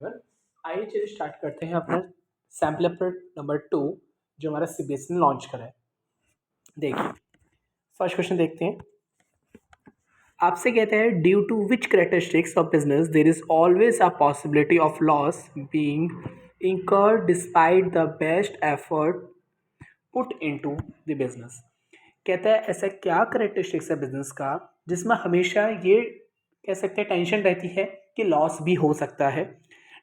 आइए चलिए स्टार्ट करते हैं अपना सैम्पल पेपर नंबर 2 जो हमारा सीबीएसई ने लॉन्च करा है। देखिए फर्स्ट क्वेश्चन देखते हैं। आपसे कहता है due to which characteristics of business there is always a possibility of loss being incurred despite the best effort put into the business. कहता है ऐसा क्या कैरेक्टरिस्टिक्स है बिजनेस का जिसमें हमेशा ये कह सकते हैं टेंशन रहती है कि लॉस भी हो सकता है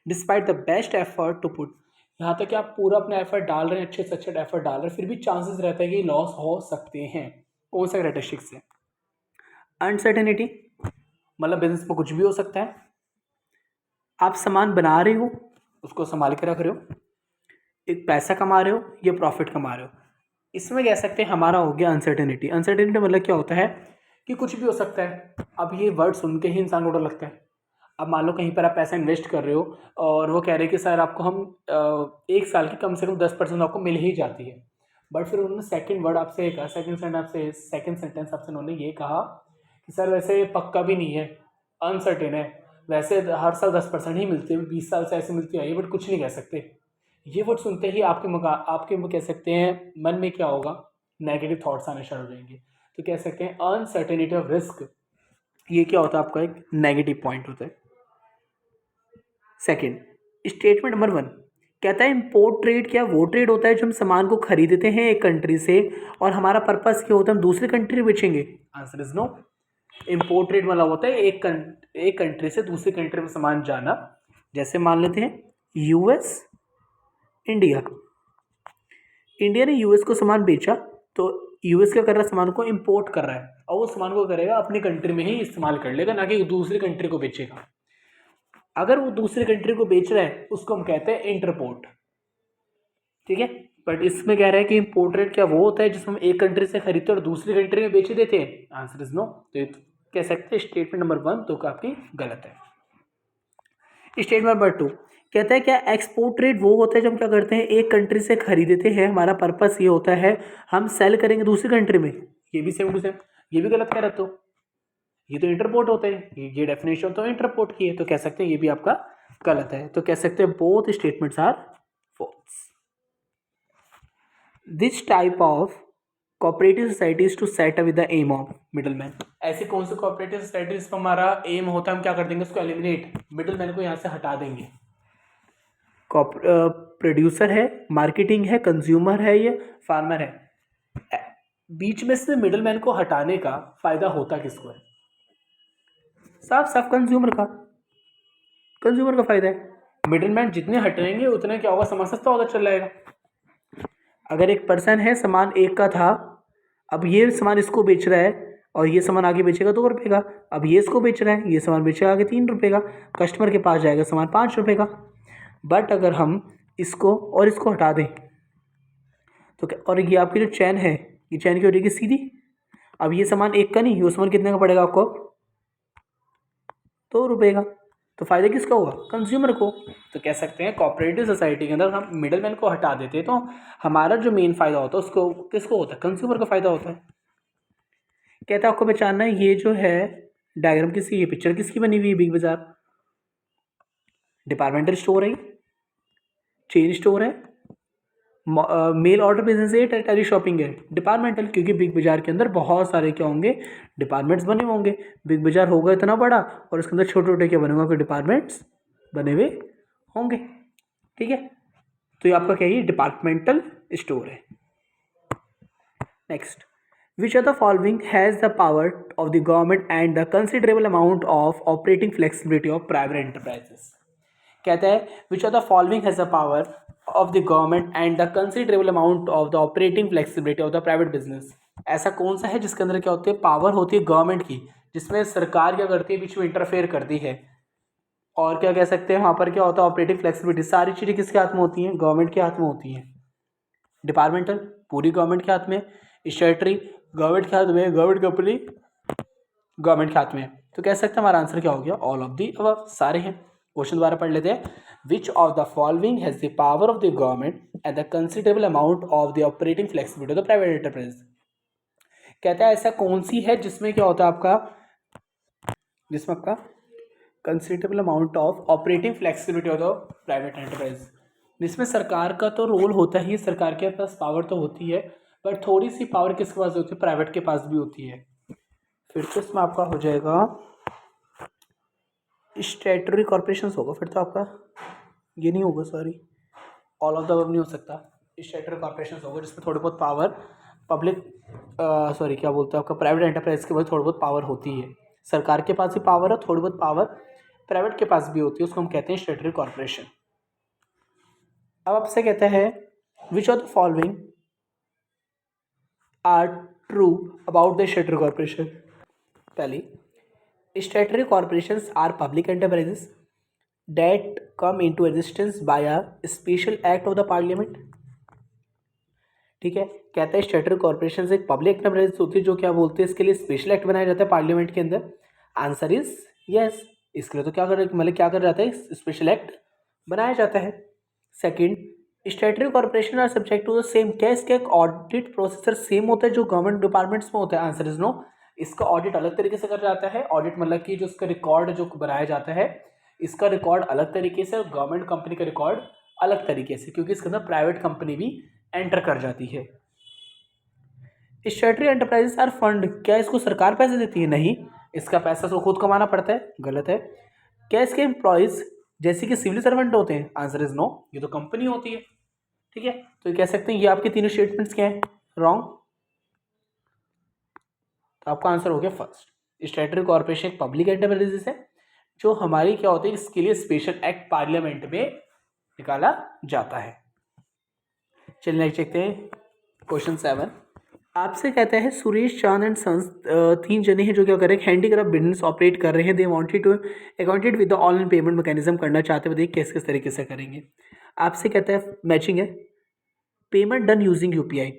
despite the best effort to put. यहाँ तक कि आप पूरा अपना एफर्ट डाल रहे हैं, अच्छे से अच्छे एफर्ट डाल रहे हैं, फिर भी चांसेस रहता है कि लॉस हो सकते हैं। कौन सा कैरेक्टरिस्टिक्स है? अनसर्टेनिटी, मतलब बिजनेस में कुछ भी हो सकता है। आप सामान बना रहे हो, उसको संभाल के रख रहे हो, एक पैसा कमा रहे हो या प्रॉफिट कमा रहे हो, इसमें कह सकते हैं हमारा हो गया अनसर्टेनिटी। अनसर्टेनिटी मतलब क्या होता है कि कुछ भी हो सकता है। अब ये वर्ड सुन के ही इंसान को डर लगता है। अब मान लो कहीं पर आप पैसा इन्वेस्ट कर रहे हो और वो कह रहे हैं कि सर आपको हम 1 साल की कम से कम 10% आपको मिल ही जाती है। बट फिर उन्होंने सेकंड वर्ड आपसे कहा, सेकंड सेंटेंस आपसे उन्होंने ये कहा कि सर वैसे पक्का भी नहीं है, अनसर्टेन है, वैसे हर साल 10% ही मिलती है, 20 साल से ऐसे मिलती आई है, बट कुछ नहीं कह सकते। ये वर्ड सुनते ही आपके कह सकते हैं मन में क्या होगा, नेगेटिव थॉट्स आने शुरू हो जाएंगे। तो कह सकते हैं अनसर्टेनिटी ऑफ रिस्क, ये क्या होता है आपका एक नेगेटिव पॉइंट होता है। सेकंड, स्टेटमेंट नंबर 1 कहता है इम्पोर्ट ट्रेड क्या वो ट्रेड होता है जो हम सामान को खरीदते हैं एक कंट्री से और हमारा पर्पस क्या होता है हम दूसरी कंट्री में बेचेंगे? Answer is no. Import trade मतलब होता है एक कंट्री से दूसरी कंट्री में सामान जाना। जैसे मान लेते हैं यूएस इंडिया, इंडिया ने यूएस को सामान बेचा तो यूएस क्या कर रहा है, सामान को इंपोर्ट कर रहा है और वो सामान को करेगा अपनी कंट्री में ही इस्तेमाल कर लेगा, ना कि दूसरी कंट्री को बेचेगा। अगर वो दूसरी कंट्री को बेच रहा है उसको हम कहते हैं इंटरपोर्ट, ठीक है। बट इसमें कह रहा है कि इम्पोर्ट रेट क्या वो होता है जिसमें हम एक कंट्री से खरीदते और दूसरी कंट्री में बेच देते हैं? Answer is no. तो कह सकते हैं स्टेटमेंट नंबर 1 तो काफी गलत है। स्टेटमेंट नंबर 2 कहता है क्या एक्सपोर्ट ट्रेड वो होता है जब हम क्या करते हैं एक कंट्री से खरीदते हैं, हमारा पर्पस ये होता है हम सेल करेंगे दूसरी कंट्री में? ये भी सेम टू सेम, ये भी गलत कह रहा। तो ये तो इंटरपोर्ट होता है, ये डेफिनेशन तो इंटरपोर्ट की है, तो कह सकते हैं ये भी आपका गलत है। तो कह सकते हैं both statements are false. This type of cooperative societies to set with the aim of middleman. ऐसी कौन सी कोऑपरेटिव सोसाइटीज पर हमारा एम होता है हम क्या कर देंगे उसको एलिमिनेट, मिडलमैन को यहाँ से हटा देंगे। प्रोड्यूसर है, मार्केटिंग है, कंज्यूमर है या फार्मर है, बीच में से मिडलमैन को हटाने का फायदा होता किसको है? साफ साफ कंज्यूमर का फायदा है। मिडलमैन जितने हटेंगे उतने क्या होगा, सामान सस्ता होता चल जाएगा। अगर एक पर्सन है, सामान एक का था, अब ये सामान इसको बेच रहा है और ये सामान आगे बेचेगा 2 रुपये का, अब ये इसको बेच रहा है, ये सामान बेचेगा आगे 3 रुपये का, कस्टमर के पास जाएगा सामान 5 रुपये का। बट अगर हम इसको और इसको हटा दें तो और ये आपकी जो चैन है, ये चैन की हो जाएगी सीधी। अब ये सामान एक का नहीं, वो सामान कितने का पड़ेगा आपको? 2 रुपये का। तो फायदा किसका होगा? कंज्यूमर को। तो कह सकते हैं कोऑपरेटिव सोसाइटी के अंदर हम मिडलमैन को हटा देते तो हमारा जो मेन फायदा होता है उसको किसको होता है? कंज्यूमर का फायदा होता है। कहता है आपको पहचानना है ये जो है डायग्राम किसकी, ये पिक्चर किसकी बनी हुई है? बिग बाजार डिपार्टमेंटल स्टोर है, चेन स्टोर है, मेल ऑर्डर बिजनेस है, टेली शॉपिंग है, डिपार्टमेंटल। क्योंकि बिग बाजार के अंदर बहुत सारे क्या होंगे, डिपार्टमेंट्स बने होंगे। बिग बाजार होगा इतना बड़ा और उसके अंदर छोटे छोटे क्या बने होंगे, डिपार्टमेंट्स बने हुए होंगे, ठीक है। तो ये आपका क्या है, डिपार्टमेंटल स्टोर है। Next, which are the following has the power of the government and the considerable amount of operating flexibility of private enterprises. कहता है which are the following has the power of the government and the considerable amount of the operating flexibility of the private business. ऐसा कौन सा है जिसके अंदर क्या होती है, पावर होती है गवर्नमेंट की, जिसमें सरकार क्या करती है, बीच में इंटरफेयर करती है। और क्या कह सकते हैं वहाँ पर क्या होता है, ऑपरेटिंग फ्लेक्सिबिलिटी। सारी चीज़ें किसके हाथ में होती हैं? गवर्नमेंट के हाथ में होती हैं। डिपार्टमेंटल पूरी गवर्नमेंट के हाथ में, स्टेटरी गवर्नमेंट के हाथ में, गवर्नमेंट कंपनी गवर्नमेंट के हाथ में। तो कह सकते हैं हमारा आंसर क्या हो गया, ऑल ऑफ दी अबव, सारे हैं। क्वेश्चन दोबारा पढ़ लेते हैं। विच of the following has the power of the government and the considerable amount of the operating flexibility of the private enterprise. कहता है ऐसा कौन सी है जिसमें क्या होता है आपका, जिसमें आपका considerable amount of operating flexibility of the private enterprise, जिसमें सरकार का तो रोल होता ही है, सरकार के पास पावर तो होती है, पर थोड़ी सी पावर किसके पास होती है, प्राइवेट के पास भी होती है। फिर तो इसमें आपका हो जाएगा स्टैट्यूटरी कॉर्पोरेशन होगा, फिर तो आपका ये नहीं होगा, sorry all of the above नहीं हो सकता, स्टैट्यूटरी कॉर्पोरेशन होगा जिसमें थोड़ी बहुत पावर पब्लिक सॉरी क्या बोलते हैं आपका प्राइवेट एंटरप्राइज के पास थोड़ी बहुत पावर होती है, सरकार के पास भी पावर है, थोड़ी बहुत पावर प्राइवेट के पास भी होती है, उसको हम कहते हैं स्टैट्यूटरी कॉर्पोरेशन। अब आपसे कहता है which of the following are true about the statutory corporation. पहली, statutory corporations are public enterprises that come into existence by a special act of the parliament। ठीक है, कहता है स्टैट्यूटरी कॉर्पोरेशन एक पब्लिक एंटरप्राइज होती है जो क्या बोलते हैं इसके लिए स्पेशल एक्ट बनाया जाता है पार्लियामेंट के अंदर। आंसर इज यस, इसके लिए तो क्या कर मतलब क्या कर जाता है, स्पेशल एक्ट बनाया जाता है। Second, statutory corporation are subject to the same, क्या इसका एक ऑडिट प्रोसीजर सेम होता है जो गवर्नमेंट डिपार्टमेंट्स में होता है। आंसर इज नो, इसका ऑडिट अलग तरीके से कर जाता है। ऑडिट मतलब कि जो इसका रिकॉर्ड जो बनाया जाता है, इसका रिकॉर्ड अलग तरीके से और गवर्नमेंट कंपनी का रिकॉर्ड अलग तरीके से, क्योंकि इसके अंदर प्राइवेट कंपनी भी एंटर कर जाती है। स्टैट्यूटरी एंटरप्राइजेस आर फंड, क्या इसको सरकार पैसे देती है? नहीं, इसका पैसा तो खुद कमाना पड़ता है, गलत है। क्या इसके एम्प्लॉयज जैसे कि सिविल सर्वेंट होते हैं? आंसर इज नो, ये तो कंपनी होती है। ठीक है, तो ये कह सकते हैं ये आपके तीनों स्टेटमेंट्स क्या है, रॉन्ग। तो आपका आंसर हो गया फर्स्ट, स्टैट्यूटरी कॉर्पोरेशन एक पब्लिक एंटरप्राइजेस है जो हमारी क्या होती है, इसके लिए स्पेशल एक्ट पार्लियामेंट में निकाला जाता है। चलिए नेक्स्ट देखते हैं क्वेश्चन 7। आपसे कहता है सुरेश चांद एंड सन्स, 3 जने हैं जो क्या कर रहे हैं, हैंडीक्राफ्ट बिजनेस ऑपरेट कर रहे हैं। They wanted to accounted with the online payment mechanism करना चाहते हैं, किस किस तरीके से करेंगे। आपसे कहता है मैचिंग है, payment done using UPI,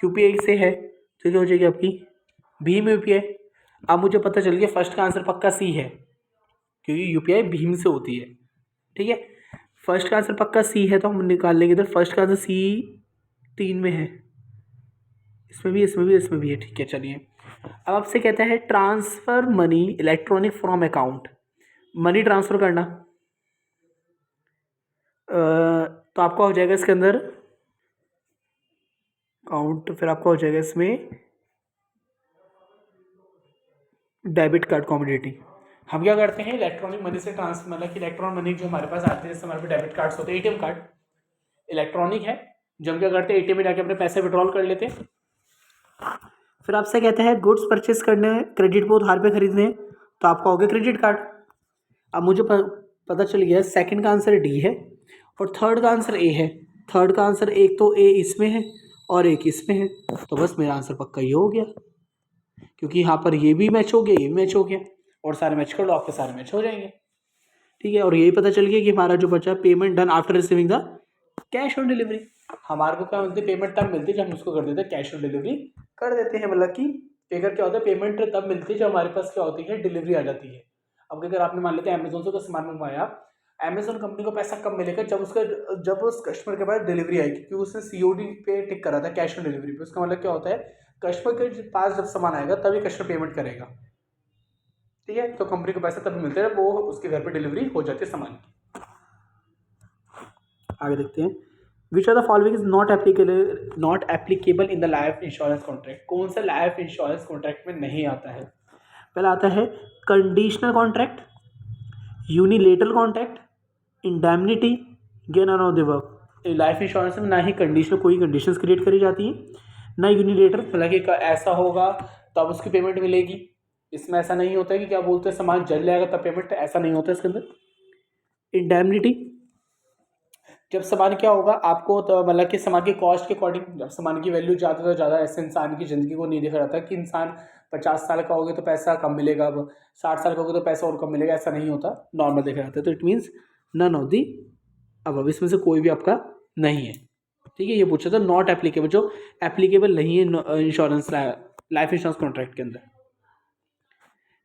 UPI से है तो क्या हो जाएगी आपकी भीम यूपीआई। अब मुझे पता चल गया फर्स्ट का आंसर पक्का सी है, क्योंकि यूपीआई भीम से होती है। ठीक है, फर्स्ट का आंसर पक्का सी है, तो हम निकाल लेंगे इधर। फर्स्ट का आंसर सी 3 में है, इसमें भी, इसमें भी, इसमें भी है। ठीक है, चलिए अब आपसे कहता है transfer money electronic from account, money transfer करना। तो आपका हो जाएगा इसके अंदर अकाउंट, फिर आपका हो जाएगा इसमें डेबिट कार्ड कॉमोडिटी। हम क्या करते हैं इलेक्ट्रॉनिक मनी से ट्रांसफर, मतलब कि इलेक्ट्रॉनिक मनी जो हमारे पास आती है, जैसे हमारे पास डेबिट कार्ड्स होते हैं, एटीएम कार्ड इलेक्ट्रॉनिक है, जो हम क्या करते हैं एटीएम में जाके अपने पैसे विड्रॉल कर लेते हैं। फिर आपसे कहता है गुड्स परचेस करने हैं, क्रेडिट पे उधार पे खरीदने हैं, तो आपका हो गया क्रेडिट कार्ड। अब मुझे पता चल गया सेकंड का आंसर डी है और थर्ड का आंसर ए है। थर्ड का आंसर एक तो ए इसमें है और एक इसमें है, तो बस मेरा आंसर पक्का ये हो गया, क्योंकि यहाँ पर ये भी मैच हो गया, ये भी मैच हो गया, और सारे मैच कर लो, आपके सारे मैच हो जाएंगे। ठीक है, और यही पता चल गया कि हमारा जो बचा payment done after receiving the cash on delivery. हमारे को क्या मिलती है, पेमेंट तब मिलती है जब हम उसको कर देते हैं कैश ऑन डिलीवरी कर देते हैं, मतलब कि अगर क्या होता है पेमेंट तब मिलती है जब हमारे पास क्या होती है डिलीवरी आ जाती है। अब अगर आपने मान लेते हैं अमेजोन से कोई सामान मंगवाया, अमेजोन कंपनी को पैसा कब मिलेगा, जब उस कस्टमर के पास डिलीवरी आएगी, क्योंकि उसने सीओडी पे टिक करा था कैश ऑन डिलीवरी पे। उसका मतलब क्या होता है कस्टमर के पास जब सामान आएगा तभी कस्टमर पेमेंट करेगा। ठीक है, तो कंपनी को पैसा तभी मिलता है वो उसके घर पे डिलीवरी हो जाती है सामान की। आगे देखते हैं which are the following is not applicable in the life insurance contract. कौन सा लाइफ इंश्योरेंस कॉन्ट्रैक्ट में नहीं आता है? पहला आता है conditional contract, unilateral contract, indemnity, gain on the work. Life insurance में ना ही कंडीशनल कोई कंडीशंस क्रिएट करी जाती है, ना यूनिलेटरल, मतलब कि ऐसा होगा तब उसकी पेमेंट मिलेगी। इसमें ऐसा नहीं होता है कि क्या बोलते हैं सामान जल जाएगा तब पेमेंट, ऐसा नहीं होता इसके अंदर। इंडेमनिटी, जब सामान क्या होगा आपको तो मतलब कि सामान की कॉस्ट के अकॉर्डिंग, जब सामान की वैल्यू ज़्यादा तो ज़्यादा, ऐसे इंसान की ज़िंदगी को नहीं देखा जाता कि इंसान 50 साल का हो गया तो पैसा कम मिलेगा, अब 60 साल का हो गया तो पैसा और कम मिलेगा, ऐसा नहीं होता, नॉर्मल देखा जाता है। तो it means none of the अब इसमें से कोई भी आपका नहीं है। ठीक है, ये पूछा था नॉट एप्लीकेबल, जो एप्लीकेबल नहीं है इंश्योरेंस लाइफ इंश्योरेंस कॉन्ट्रैक्ट के अंदर।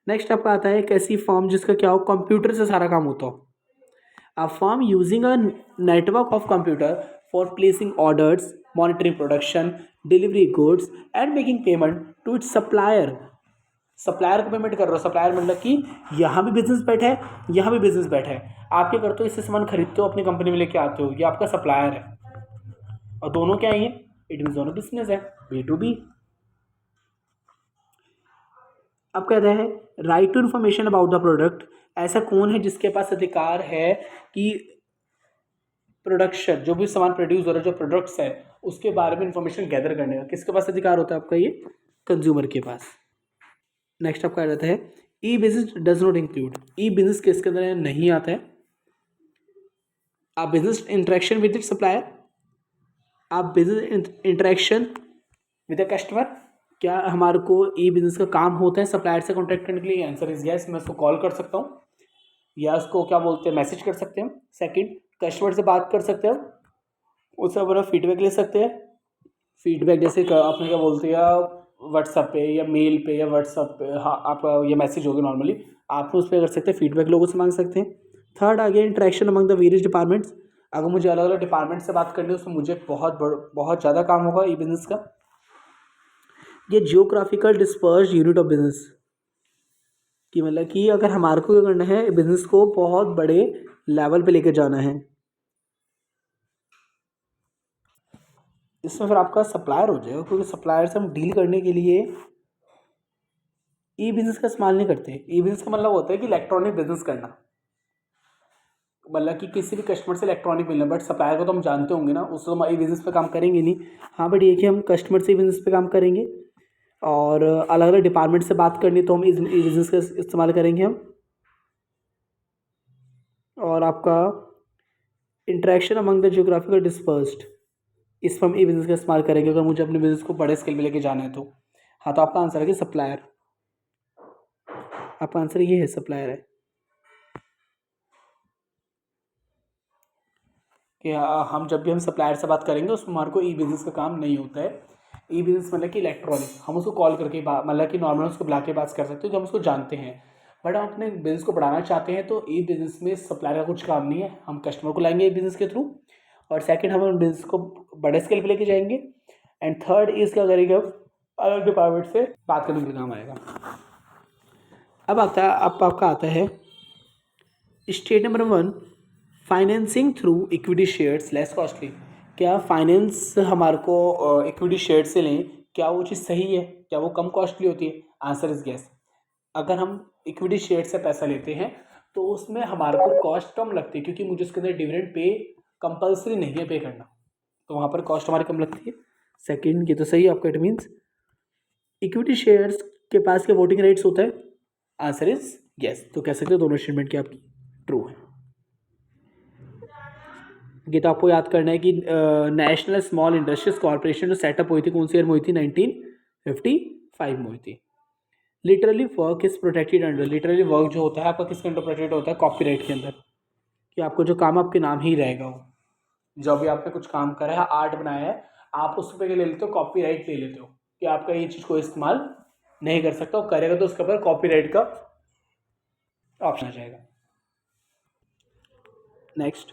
नेक्स्ट आपका आता है एक ऐसी फॉर्म जिसका क्या हो कंप्यूटर से सारा काम होता हो। A firm using a network of computer for placing orders, monitoring production, delivery goods, and making payment to its supplier supplier को पेमेंट कर रहे हो, सप्लायर मतलब कि यहाँ भी बिजनेस बैठा है, यहाँ भी बिजनेस बैठा है, आप क्या करते हो, इससे सामान खरीदते हो, अपनी कंपनी में लेके आते हो, ये आपका सप्लायर है, और दोनों क्या है, इट मीन दोनों बिजनेस है, B2B। अब कहते हैं right to information about the product, ऐसा कौन है जिसके पास अधिकार है कि प्रोडक्शन, जो भी सामान प्रोड्यूस हो रहा है, जो प्रोडक्ट्स है, उसके बारे में इंफॉर्मेशन गैदर करने का किसके पास अधिकार होता है आपका, ये कंज्यूमर के पास। नेक्स्ट आपका आ जाता है E business does not include, E business किसके अंदर नहीं आता है, आप business interaction with it supplier, आप business interaction with the customer, क्या हमारे को ई बिजनेस का काम होता है सप्लायर से कॉन्टैक्ट करने के लिए, आंसर इज यस, मैं उसको कॉल कर सकता हूँ या उसको क्या बोलते हैं मैसेज कर सकते हैं। सेकंड, कस्टमर से बात कर सकते हैं, उससे अपना फीडबैक ले सकते हैं, फीडबैक जैसे आपने क्या बोलते हैं व्हाट्सएप पे या मेल पे या व्हाट्सएप पे, हाँ आप ये मैसेज होगी नॉर्मली, आप उस पर कर सकते हैं, फीडबैक लोगों से मांग सकते हैं। थर्ड आ गया interaction among the various departments, अगर मुझे अलग अलग डिपार्टमेंट से बात करनी है उसमें मुझे बहुत ज़्यादा काम होगा ई बिजनेस का। ये geographical disperse unit of business, कि मतलब कि अगर हमारे को क्या करना है, बिजनेस को बहुत बड़े लेवल पे लेकर जाना है, इसमें फिर आपका सप्लायर हो जाएगा, क्योंकि सप्लायर से हम डील करने के लिए ई बिजनेस का इस्तेमाल नहीं करते। ई बिजनेस का मतलब होता है कि इलेक्ट्रॉनिक बिजनेस करना, मतलब कि किसी भी कस्टमर से इलेक्ट्रॉनिक मिलना, बट सप्लायर को तो हम जानते होंगे ना, उससे तो हम ई बिजनेस पे काम करेंगे नहीं। हाँ बट ये कि हम कस्टमर से ई बिजनेस पे काम करेंगे, और अलग अलग डिपार्टमेंट से बात करनी तो हम ई बिजनेस का इस्तेमाल करेंगे हम। और आपका interaction among the geographical dispersed, इस पर हम ई बिजनेस का इस्तेमाल करेंगे अगर मुझे अपने बिजनेस को बड़े स्केल में लेके जाना है तो। हाँ तो आपका आंसर है कि सप्लायर, आपका आंसर ये है, सप्लायर है कि हम जब भी हम सप्लायर से बात करेंगे उसमें हमारे को ई बिजनेस का काम नहीं होता है। ई बिजनेस मतलब कि इलेक्ट्रॉनिक, हम उसको कॉल करके मतलब कि नॉर्मल उसको बुला के बात कर सकते हो, जो हम उसको जानते हैं, बट हम अपने बिजनेस को बढ़ाना चाहते हैं तो ई बिजनेस में सप्लायर का कुछ काम नहीं है, हम कस्टमर को लाएंगे ई बिजनेस के थ्रू, और सेकंड हम बिजनेस को बड़े स्केल पे लेके जाएंगे, एंड थर्ड इज क्या करेंगे, अलग डिपार्टमेंट से बात करने के काम आएगा। अब आपका आता है state number 1, financing through equity shares less costly, क्या फाइनेंस हमारे को इक्विटी शेयर से लें, क्या वो चीज़ सही है, क्या वो कम कॉस्टली होती है, आंसर इज यस। अगर हम इक्विटी शेयर से पैसा लेते हैं तो उसमें हमारे को कॉस्ट कम लगती है, क्योंकि मुझे उसके अंदर डिविडेंड पे कंपलसरी नहीं है पे करना, तो वहाँ पर कॉस्ट हमारी कम लगती है। सेकंड, ये तो सही है आपका, इट मीन्स इक्विटी शेयर्स के पास के वोटिंग राइट्स होता है, आंसर इज यस। तो कह सकते हो दोनों स्टेटमेंट की आपकी ट्रू है। ये तो आपको याद करना है कि नेशनल स्मॉल इंडस्ट्रीज कॉर्पोरेशन जो सेटअप हुई थी कौन सी ईयर में हुई थी, 1955 में हुई थी। Literally work is protected under, literally work जो होता है आपका किसके अंडर प्रोटेक्ट होता है, कॉपीराइट के अंदर, कि आपको जो काम आपके नाम ही रहेगा वो, जब भी आपने कुछ काम करा है, आर्ट बनाया है, आप उस पर ले लेते हो, कॉपीराइट ले लेते हो कि आपका ये चीज़ को इस्तेमाल नहीं कर सकता, और करेगा तो उसके ऊपर कॉपीराइट का ऑप्शन आ जाएगा। Next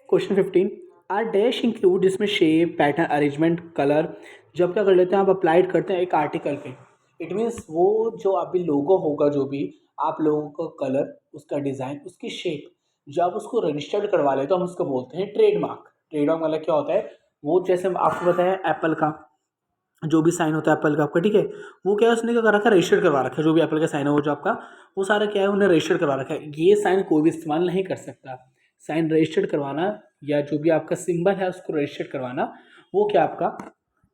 question 15, are dash include, जिसमें शेप, पैटर्न, अरेंजमेंट, कलर, जब क्या कर लेते हैं आप अप्लाइड करते हैं एक आर्टिकल पे, इट मीन्स वो जो अभी लोगो होगा, जो भी आप लोगों का कलर, उसका डिज़ाइन, उसकी शेप, जब आप उसको रजिस्टर्ड करवा लेते हो हम उसको बोलते हैं ट्रेडमार्क। ट्रेडमार्क मतलब क्या होता है, वो जैसे हम आपको बताया एप्पल का जो भी साइन होता है एप्पल का आपका, ठीक है, वो क्या है उसने क्या कर रखा है, रजिस्टर्ड करवा रखा है, जो भी एप्पल का साइन है वो जो आपका, वो सारा क्या है उन्हें रजिस्टर्ड करवा रखा है, ये साइन कोई भी इस्तेमाल नहीं कर सकता। साइन रजिस्टर्ड करवाना या जो भी आपका सिंबल है उसको रजिस्टर्ड करवाना, वो क्या आपका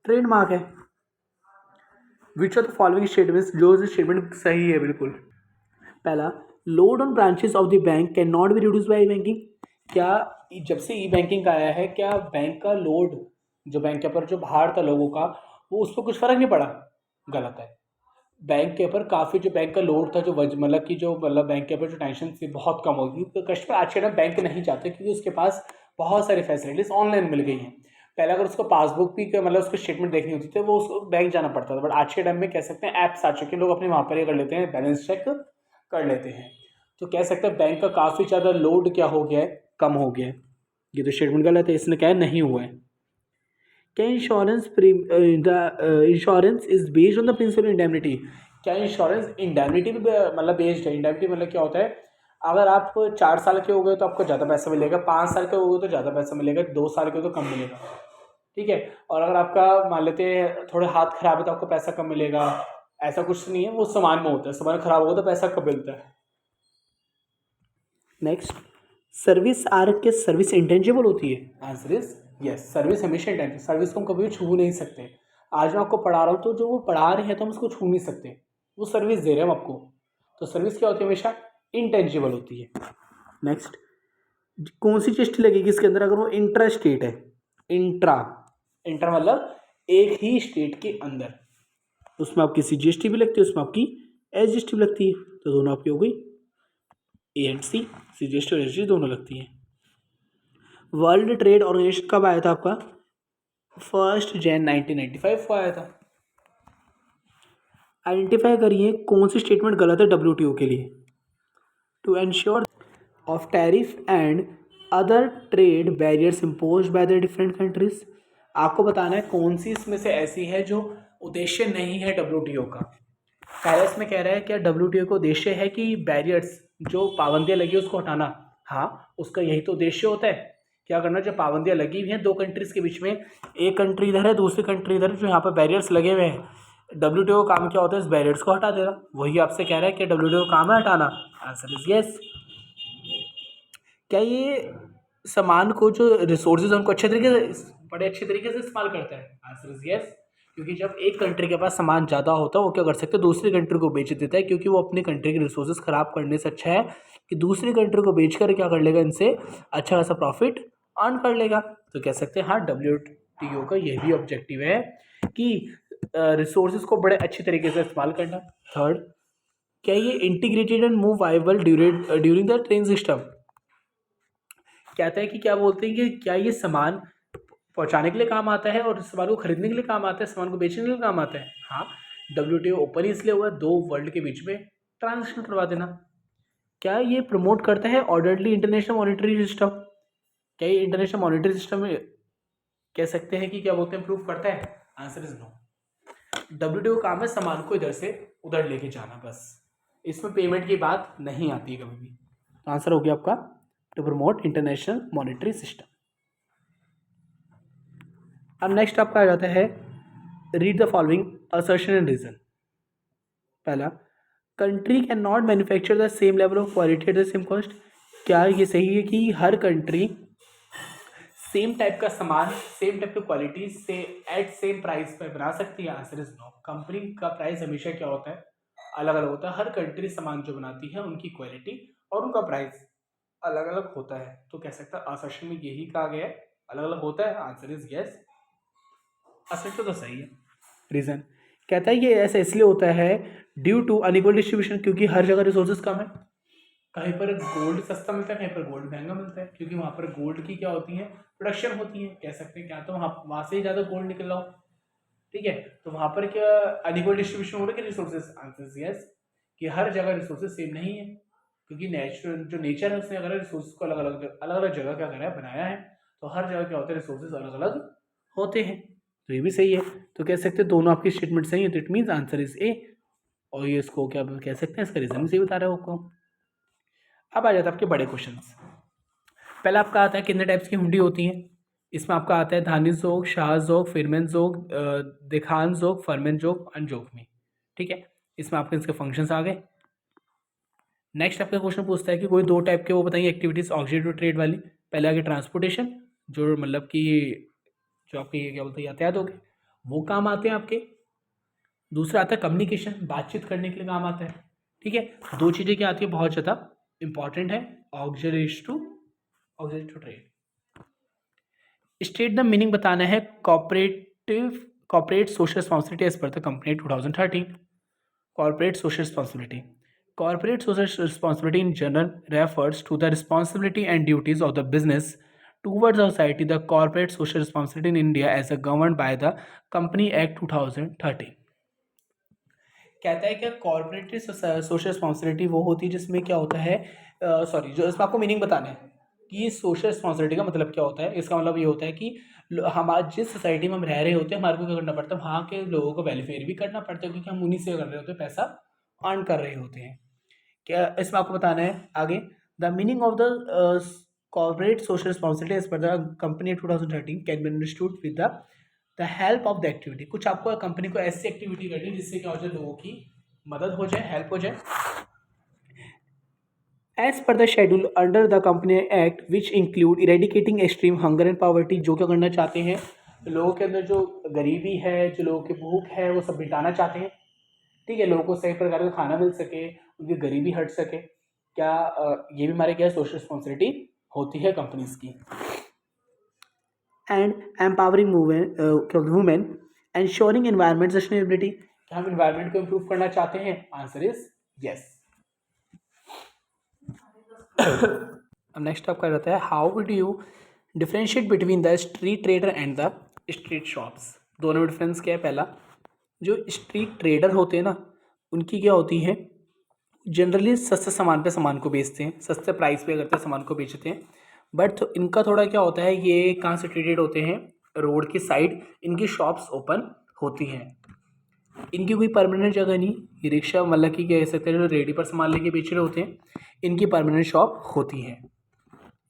ट्रेडमार्क है। Which of the following statements, जो स्टेटमेंट सही है बिल्कुल। पहला, load on branches of the bank can not be reduce by banking, क्या जब से ई बैंकिंग का आया है क्या बैंक का लोड, जो बैंक के ऊपर जो भार था लोगों का, वो उस पर कुछ फर्क नहीं पड़ा, गलत है। बैंक के ऊपर काफ़ी जो बैंक का लोड था, जो मतलब कि जो मतलब बैंक के ऊपर जो टेंशन थी बहुत कम होगी, तो कस्टमर आज के टाइम बैंक नहीं जाते, क्योंकि उसके पास बहुत सारी फैसिलिटीज़ ऑनलाइन मिल गई हैं। पहले अगर उसको पासबुक भी मतलब उसको स्टेटमेंट देखनी होती थी वो उसको बैंक जाना पड़ता था, बट आज के टाइम में कह सकते हैं ऐप्स आ चुके हैं, लोग अपने वहाँ पर ही कर लेते हैं, बैलेंस चेक कर लेते हैं, तो कह सकते हैं बैंक का काफ़ी ज़्यादा लोड क्या हो गया है, कम हो गया है। ये तो स्टेटमेंट गलत है, इसने क्या है नहीं हुआ है। क्या insurance insurance is based on the principle indemnity, क्या इंश्योरेंस इंडेमनिटी भी मतलब बेस्ड है? इंडेमनिटी मतलब क्या होता है, अगर आप 4 साल के हो गए तो आपको ज़्यादा पैसा मिलेगा, 5 साल के हो गए तो ज़्यादा पैसा मिलेगा, 2 साल के हो तो कम मिलेगा, ठीक है। और अगर आपका मान लेते हैं थोड़े हाथ खराब है तो आपको पैसा कम मिलेगा, ऐसा कुछ नहीं है, वो सामान में होता है, सामान खराब होगा तो पैसा कम मिलता है। नेक्स्ट, सर्विस आर के सर्विस इंटेंजिबल होती है? आंसर इज यस, सर्विस हमेशा इंटेंजिबल, सर्विस को हम कभी भी छू नहीं सकते। आज मैं आपको पढ़ा रहा हूँ तो जो वो पढ़ा रहे हैं तो हम उसको छू नहीं सकते, वो सर्विस दे रहे हैं हम आपको, तो सर्विस क्या होती है? हमेशा इंटेंजिबल होती है। नेक्स्ट, कौन सी जीएसटी लगेगी इसके अंदर अगर वो इंट्रा स्टेट है? इंट्रा, इंट्रा मतलब एक ही स्टेट के अंदर, उसमें आपकी सीजीएसटी भी लगती है, उसमें आपकी एसजीएसटी भी लगती है, तो दोनों आपकी हो गई ए एंड सी, सीजीएसटी और एसजीएसटी दोनों लगती हैं। वर्ल्ड ट्रेड ऑर्गेनाइजेशन कब आया था आपका? 1 जनवरी 1995 को आया था। आइडेंटिफाई करिए कौन सी स्टेटमेंट गलत है डब्ल्यूटीओ के लिए? To ensure of tariff and other trade barriers imposed by the different countries. आपको बताना है कौन सी इसमें से ऐसी है जो उद्देश्य नहीं है डब्ल्यूटीओ का। पहले इसमें कह रहा है क्या डब्ल्यूटीओ का उद्देश्य है कि बैरियर्स जो पाबंदियां लगी उसको हटाना? हाँ, उसका यही तो उद्देश्य होता है। क्या करना, जो पाबंदियां लगी हुई हैं दो कंट्रीज के बीच में, एक कंट्री इधर है दूसरी कंट्री इधर, जो यहाँ पर बैरियर्स लगे हुए हैं, डब्ल्यूटीओ का काम क्या होता है? इस बैरियर्स को हटा देना। वही आपसे कह रहा है कि डब्ल्यूटीओ का काम है हटाना। Answer is yes. क्या ये सामान को जो रिसोर्सेज उनको अच्छे तरीके से, बड़े अच्छे तरीके से इस्तेमाल करता है? Answer is yes. क्योंकि जब एक कंट्री के पास सामान ज़्यादा होता है वो क्या कर सकते हैं? दूसरी कंट्री को बेच देता है, क्योंकि वो अपनी कंट्री के रिसोर्सेज खराब करने से अच्छा है कि दूसरी कंट्री को बेचकर क्या कर लेगा, इनसे अच्छा खासा प्रॉफिट अर्न कर लेगा। तो कह सकते हैं हाँ, डब्ल्यूटीओ का यह भी ऑब्जेक्टिव है कि रिसोर्सेज को बड़े अच्छे तरीके से इस्तेमाल करना। थर्ड, क्या ये integrated and move viable during the train system? कहता है कि क्या बोलते हैं कि क्या ये सामान पहुंचाने के लिए काम आता है और सामान को खरीदने के लिए काम आता है, सामान को बेचने के लिए काम आता है? हाँ, डब्ल्यूटीओ ओपन इसलिए हुआ दो वर्ल्ड के बीच में ट्रांजेक्शन करवा देना। क्या ये प्रमोट करता है ऑर्डरली इंटरनेशनल मॉनिटरी सिस्टम? क्या ये इंटरनेशनल मॉनिटरी सिस्टम में कह सकते हैं कि क्या बोलते हैं प्रूव करता है? Answer is no. डब्ल्यूटीओ काम है सामान को इधर से उधर लेके जाना, बस इसमें पेमेंट की बात नहीं आती है कभी भी। तो आंसर हो गया आपका to promote international monetary system. अब नेक्स्ट आपका आ जाता है read the following assertion and reason. पहला, country can not manufacture the same level of quality at the same cost. क्या ये सही है कि हर कंट्री सेम टाइप का सामान सेम टाइप की क्वालिटी से एट सेम प्राइस पर बना सकती है? Answer is no. कंपनी का प्राइस हमेशा क्या होता है? अलग अलग होता है। हर कंट्री सामान जो बनाती है उनकी क्वालिटी और उनका प्राइस अलग अलग होता है। तो कह सकता है असर्शन में यही कहा गया है, अलग अलग होता है। आंसर इज यस, असर्शन तो सही है। रीजन कहता है ये ऐसा इसलिए होता है ड्यू टू अनइक्वल डिस्ट्रीब्यूशन, क्योंकि हर जगह रिसोर्सेज कम है। कहीं पर गोल्ड सस्ता मिलता है, कहीं पर गोल्ड महंगा मिलता है, क्योंकि वहाँ पर गोल्ड की क्या होती है? प्रोडक्शन होती है। कह सकते हैं क्या तो वहाँ से ही ज़्यादा गोल्ड निकल रहा हो, ठीक है। तो वहाँ पर क्या अनइक्वल डिस्ट्रीब्यूशन हो रहा है कि रिसोर्सेज? आंसर यस, कि हर जगह रिसोर्सेज सेम नहीं है, क्योंकि नेचुरल जो नेचर है उसने अगर रिसोर्सेज को अलग अलग जगह क्या करा है, बनाया है, तो हर जगह क्या होता है? रिसोर्सेज अलग अलग होते हैं। तो ये भी सही है। तो कह सकते हैं दोनों आपकी स्टेटमेंट सही है, तो it means answer is a. और ये इसको क्या कह सकते हैं? इसका रीजन भी सही बता रहे हो आपको। अब आ जाता है आपके बड़े क्वेश्चंस। पहला आपका आता है कितने टाइप्स की हुंडी होती हैं? इसमें आपका आता है धानी जोग, शाह जोग, फिरमैन जोग, दिखान जोग, फरमैन जोग, अनजोग में, ठीक है। इसमें आपके इसके फंक्शंस आ गए। नेक्स्ट आपका क्वेश्चन पूछता है कि कोई दो टाइप के वो बताइए एक्टिविटीज ऑक्सीडेटिव ट्रेड वाली। पहले आगे ट्रांसपोर्टेशन, जो मतलब कि जो आपके क्या बोलते हैं यातायात हो गए, वो काम आते हैं आपके। दूसरा आता है कम्युनिकेशन, बातचीत करने के लिए काम आता है, ठीक है। दो चीज़ें क्या आती है बहुत ज़्यादा इंपॉर्टेंट है, auxiliary to trade. State the meaning बताना है corporate social responsibility as per the company 2013। Corporate social responsibility, corporate social responsibility in general refers to the responsibility and duties of the business towards the society. The corporate social responsibility in India as governed by the Company Act 2013। कहता है कि corporate social responsibility वो होती है जिसमें क्या होता है, सॉरी जो इसमें आपको मीनिंग बताना है, कि ये सोशल रिस्पॉन्सिबिलिटी का मतलब क्या होता है। इसका मतलब ये होता है कि हमारे जिस सोसाइटी में हम रह रहे होते हैं हमारे को क्या करना पड़ता है, वहाँ के लोगों को वेलफेयर भी करना पड़ता है, क्योंकि हम उन्हीं से कर रहे होते हैं, पैसा अर्न कर रहे होते हैं। क्या इसमें आपको बताना है आगे, the meaning of the corporate social responsibility as per the company 2013 can be understood with the help of the activity. कुछ आपको कंपनी को ऐसी एक्टिविटी करनी है जिससे क्या हो जाए, लोगों की मदद हो जाए, हेल्प हो जाए। As per the schedule under the company act which include eradicating extreme hunger and poverty, जो क्या करना चाहते हैं, लोगों के अंदर जो गरीबी है, जो लोगों की भूख है, वो सब मिटाना चाहते हैं। ठीक है, लोगों को सही प्रकार का खाना मिल सके, उनकी गरीबी हट सके। क्या ये भी हमारे क्या सोशल रिस्पॉन्सिबिलिटी होती है कंपनीज की। And empowering women ensuring environment sustainability, क्या हम एनवायरमेंट को इम्प्रूव करना चाहते हैं? Answer is yes. अब नेक्स्ट आपका रहता है, how would you differentiate between the street trader and the street shops. दोनों में डिफरेंस क्या है? पहला, जो स्ट्रीट ट्रेडर होते हैं ना, उनकी क्या होती है, जनरली सस्ते सामान पे सामान को बेचते हैं, सस्ते प्राइस पे करते हैं, सामान को बेचते हैं। बट इनका थोड़ा क्या होता है, ये कहाँ से ट्रेडेड होते हैं, रोड की साइड इनकी शॉप्स ओपन होती हैं। इनकी कोई परमानेंट जगह नहीं, ये रिक्शा मतलब कि कह सकते हैं जो रेडी पर सामान लेके बेच रहे होते हैं, इनकी परमानेंट शॉप होती है।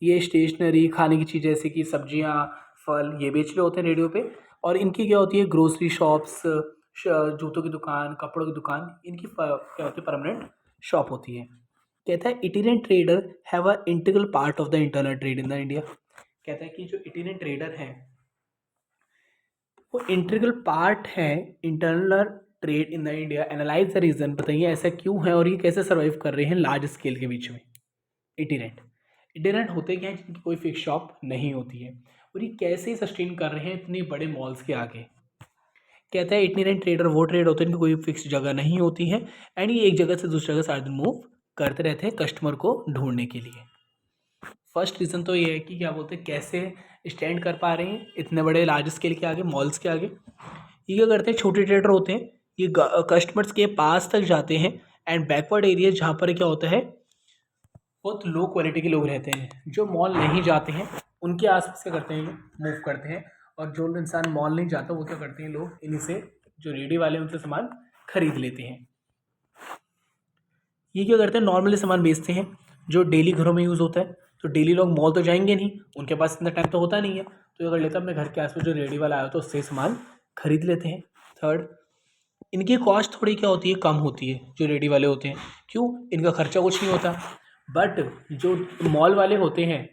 ये स्टेशनरी, खाने की चीज़ जैसे कि सब्जियां, फल, ये बेच रहे होते हैं रेडियो पे। और इनकी क्या होती है, ग्रोसरी शॉप्स, जूतों की दुकान, कपड़ों की दुकान, इनकी क्या होती है, परमानेंट शॉप होती है। कहता है itinerant trader have a integral part of the internal trade in the India. कहता है कि जो इटिनेंट ट्रेडर है वो इंटीग्रल पार्ट है internal trade in the India. Analyse the reason, बताइए ऐसा क्यों है और ये कैसे सर्वाइव कर रहे हैं लार्ज स्केल के बीच में। इटिनेंट इटिनेंट होते क्या हैं, जिनकी कोई फिक्स शॉप नहीं होती है, और ये कैसे सस्टेन कर रहे हैं इतने बड़े मॉल्स के आगे। कहता है इटिनेंट ट्रेडर वो ट्रेड होते हैं इनकी कोई फिक्स जगह नहीं होती है, एंड ये एक जगह से दूसरी जगह सारा दिन मूव करते रहते हैं कस्टमर को ढूंढने के लिए। फर्स्ट रीज़न तो ये है कि क्या बोलते हैं, कैसे स्टैंड कर पा रहे हैं इतने बड़े लार्ज स्केल के आगे, मॉल्स के आगे। ये क्या करते हैं, छोटे ट्रेडर होते हैं, ये कस्टमर्स के पास तक जाते हैं, एंड बैकवर्ड एरिया जहाँ पर क्या होता है बहुत लो क्वालिटी के लोग रहते हैं, जो मॉल नहीं जाते हैं, उनके आसपास क्या करते हैं, मूव करते हैं। और जो इंसान मॉल नहीं जाता वो क्या करते हैं, लोग इन्हीं से, जो रेडी वाले उनसे सामान खरीद लेते हैं। ये क्या करते हैं, नॉर्मली सामान बेचते हैं जो डेली घरों में यूज़ होता है। तो डेली लोग मॉल तो जाएंगे नहीं, उनके पास इतना टाइम तो होता नहीं है, तो ये कर लेता है अपने घर के आसपास जो रेडी वाला आया तो उससे सामान खरीद लेते हैं। थर्ड, इनकी कॉस्ट थोड़ी क्या होती है, कम होती है जो रेडी वाले होते हैं। क्यों? इनका खर्चा कुछ नहीं होता। बट जो मॉल वाले होते हैं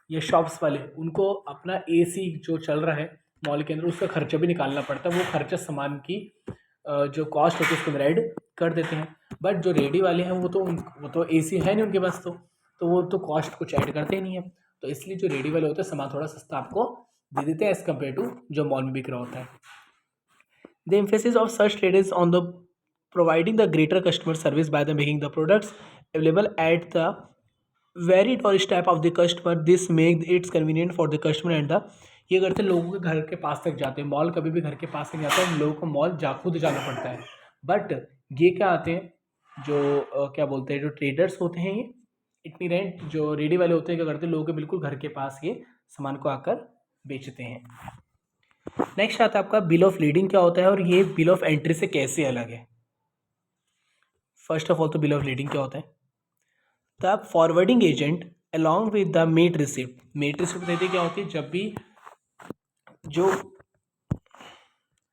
या शॉप्स वाले, उनको अपना एसी जो चल रहा है मॉल के अंदर उसका खर्चा भी निकालना पड़ता है, वो खर्चा सामान की जो कॉस्ट होती है उसको ऐड कर देते हैं। बट जो रेडी वाले हैं वो तो एसी है नहीं उनके पास, तो वो तो कॉस्ट कुछ ऐड करते ही नहीं है। तो इसलिए जो रेडी वाले होते हैं सामान थोड़ा सस्ता आपको दे देते हैं एज़ कम्पेयर टू जो मॉल में बिक रहा होता है। The emphasis of such trade is on the providing the greater customer service by the making the products available at the very doorstep of the customer. This make it convenient for the customer and the, ये करते हैं लोगों के घर के पास तक जाते हैं, मॉल कभी भी घर के पास नहीं जाता है, लोगों को मॉल खुद जाना पड़ता है। बट ये क्या आते हैं जो क्या बोलते हैं, जो ट्रेडर्स होते हैं, ये इटिनेरेंट जो रेडी वाले होते हैं, क्या करते हैं, लोगों के बिल्कुल घर के पास ये सामान को आकर बेचते हैं। नेक्स्ट आता है आपका बिल ऑफ लीडिंग क्या होता है और ये बिल ऑफ एंट्री से कैसे अलग है। फर्स्ट ऑफ ऑल तो बिल ऑफ लीडिंग क्या होता है, the forwarding agent along with the mate receipt. Mate receipt देते क्या होती है, जब भी जो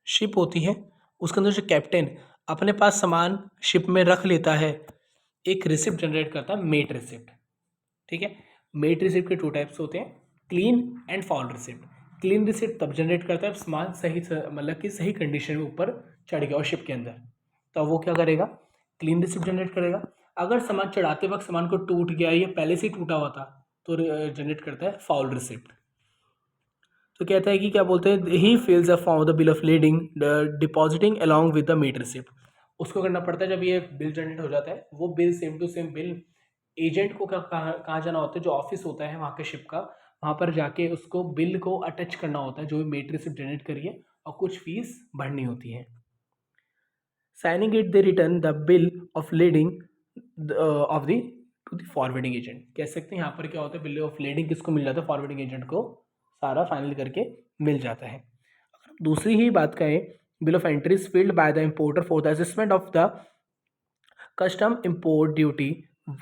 शिप होती है उसके अंदर जो कैप्टन अपने पास सामान शिप में रख लेता है, एक रिसिप्ट जनरेट करता है मेट रिसिप्ट। ठीक है, मेट रिसिप्ट के टू टाइप्स होते हैं, clean and foul receipt. Clean receipt तब जनरेट करता है सामान सही मतलब कि सही कंडीशन में ऊपर चढ़ गया और शिप के अंदर, तो वो क्या करेगा, क्लीन रिसिप्ट जनरेट करेगा। अगर सामान चढ़ाते वक्त सामान को टूट गया या पहले से ही टूटा हुआ था तो जनरेट करता है फाउल रिसिप्ट। तो कहता है कि क्या बोलते हैं, he fills a form the bill of lading depositing along with the mate receipt. उसको करना पड़ता है जब ये बिल जनरेट हो जाता है, वो bill same to same bill agent को कहाँ जाना होता है, जो ऑफिस होता है वहाँ के शिप का, वहाँ पर जाके उसको बिल को अटैच करना होता है जो भी मेट रिसिप्ट जनरेट करिए, और कुछ फीस भरनी होती है। Signing it they return the bill of leading of the two the forwarding agent. कह सकते हैं यहाँ पर क्या होता है, बिल ऑफ लेडिंग किसको मिल जाता है, फॉरवर्डिंग एजेंट को सारा फाइनल करके मिल जाता है। अगर दूसरी ही बात करें, bill of entry is filled by the importer for the assessment of the custom import duty.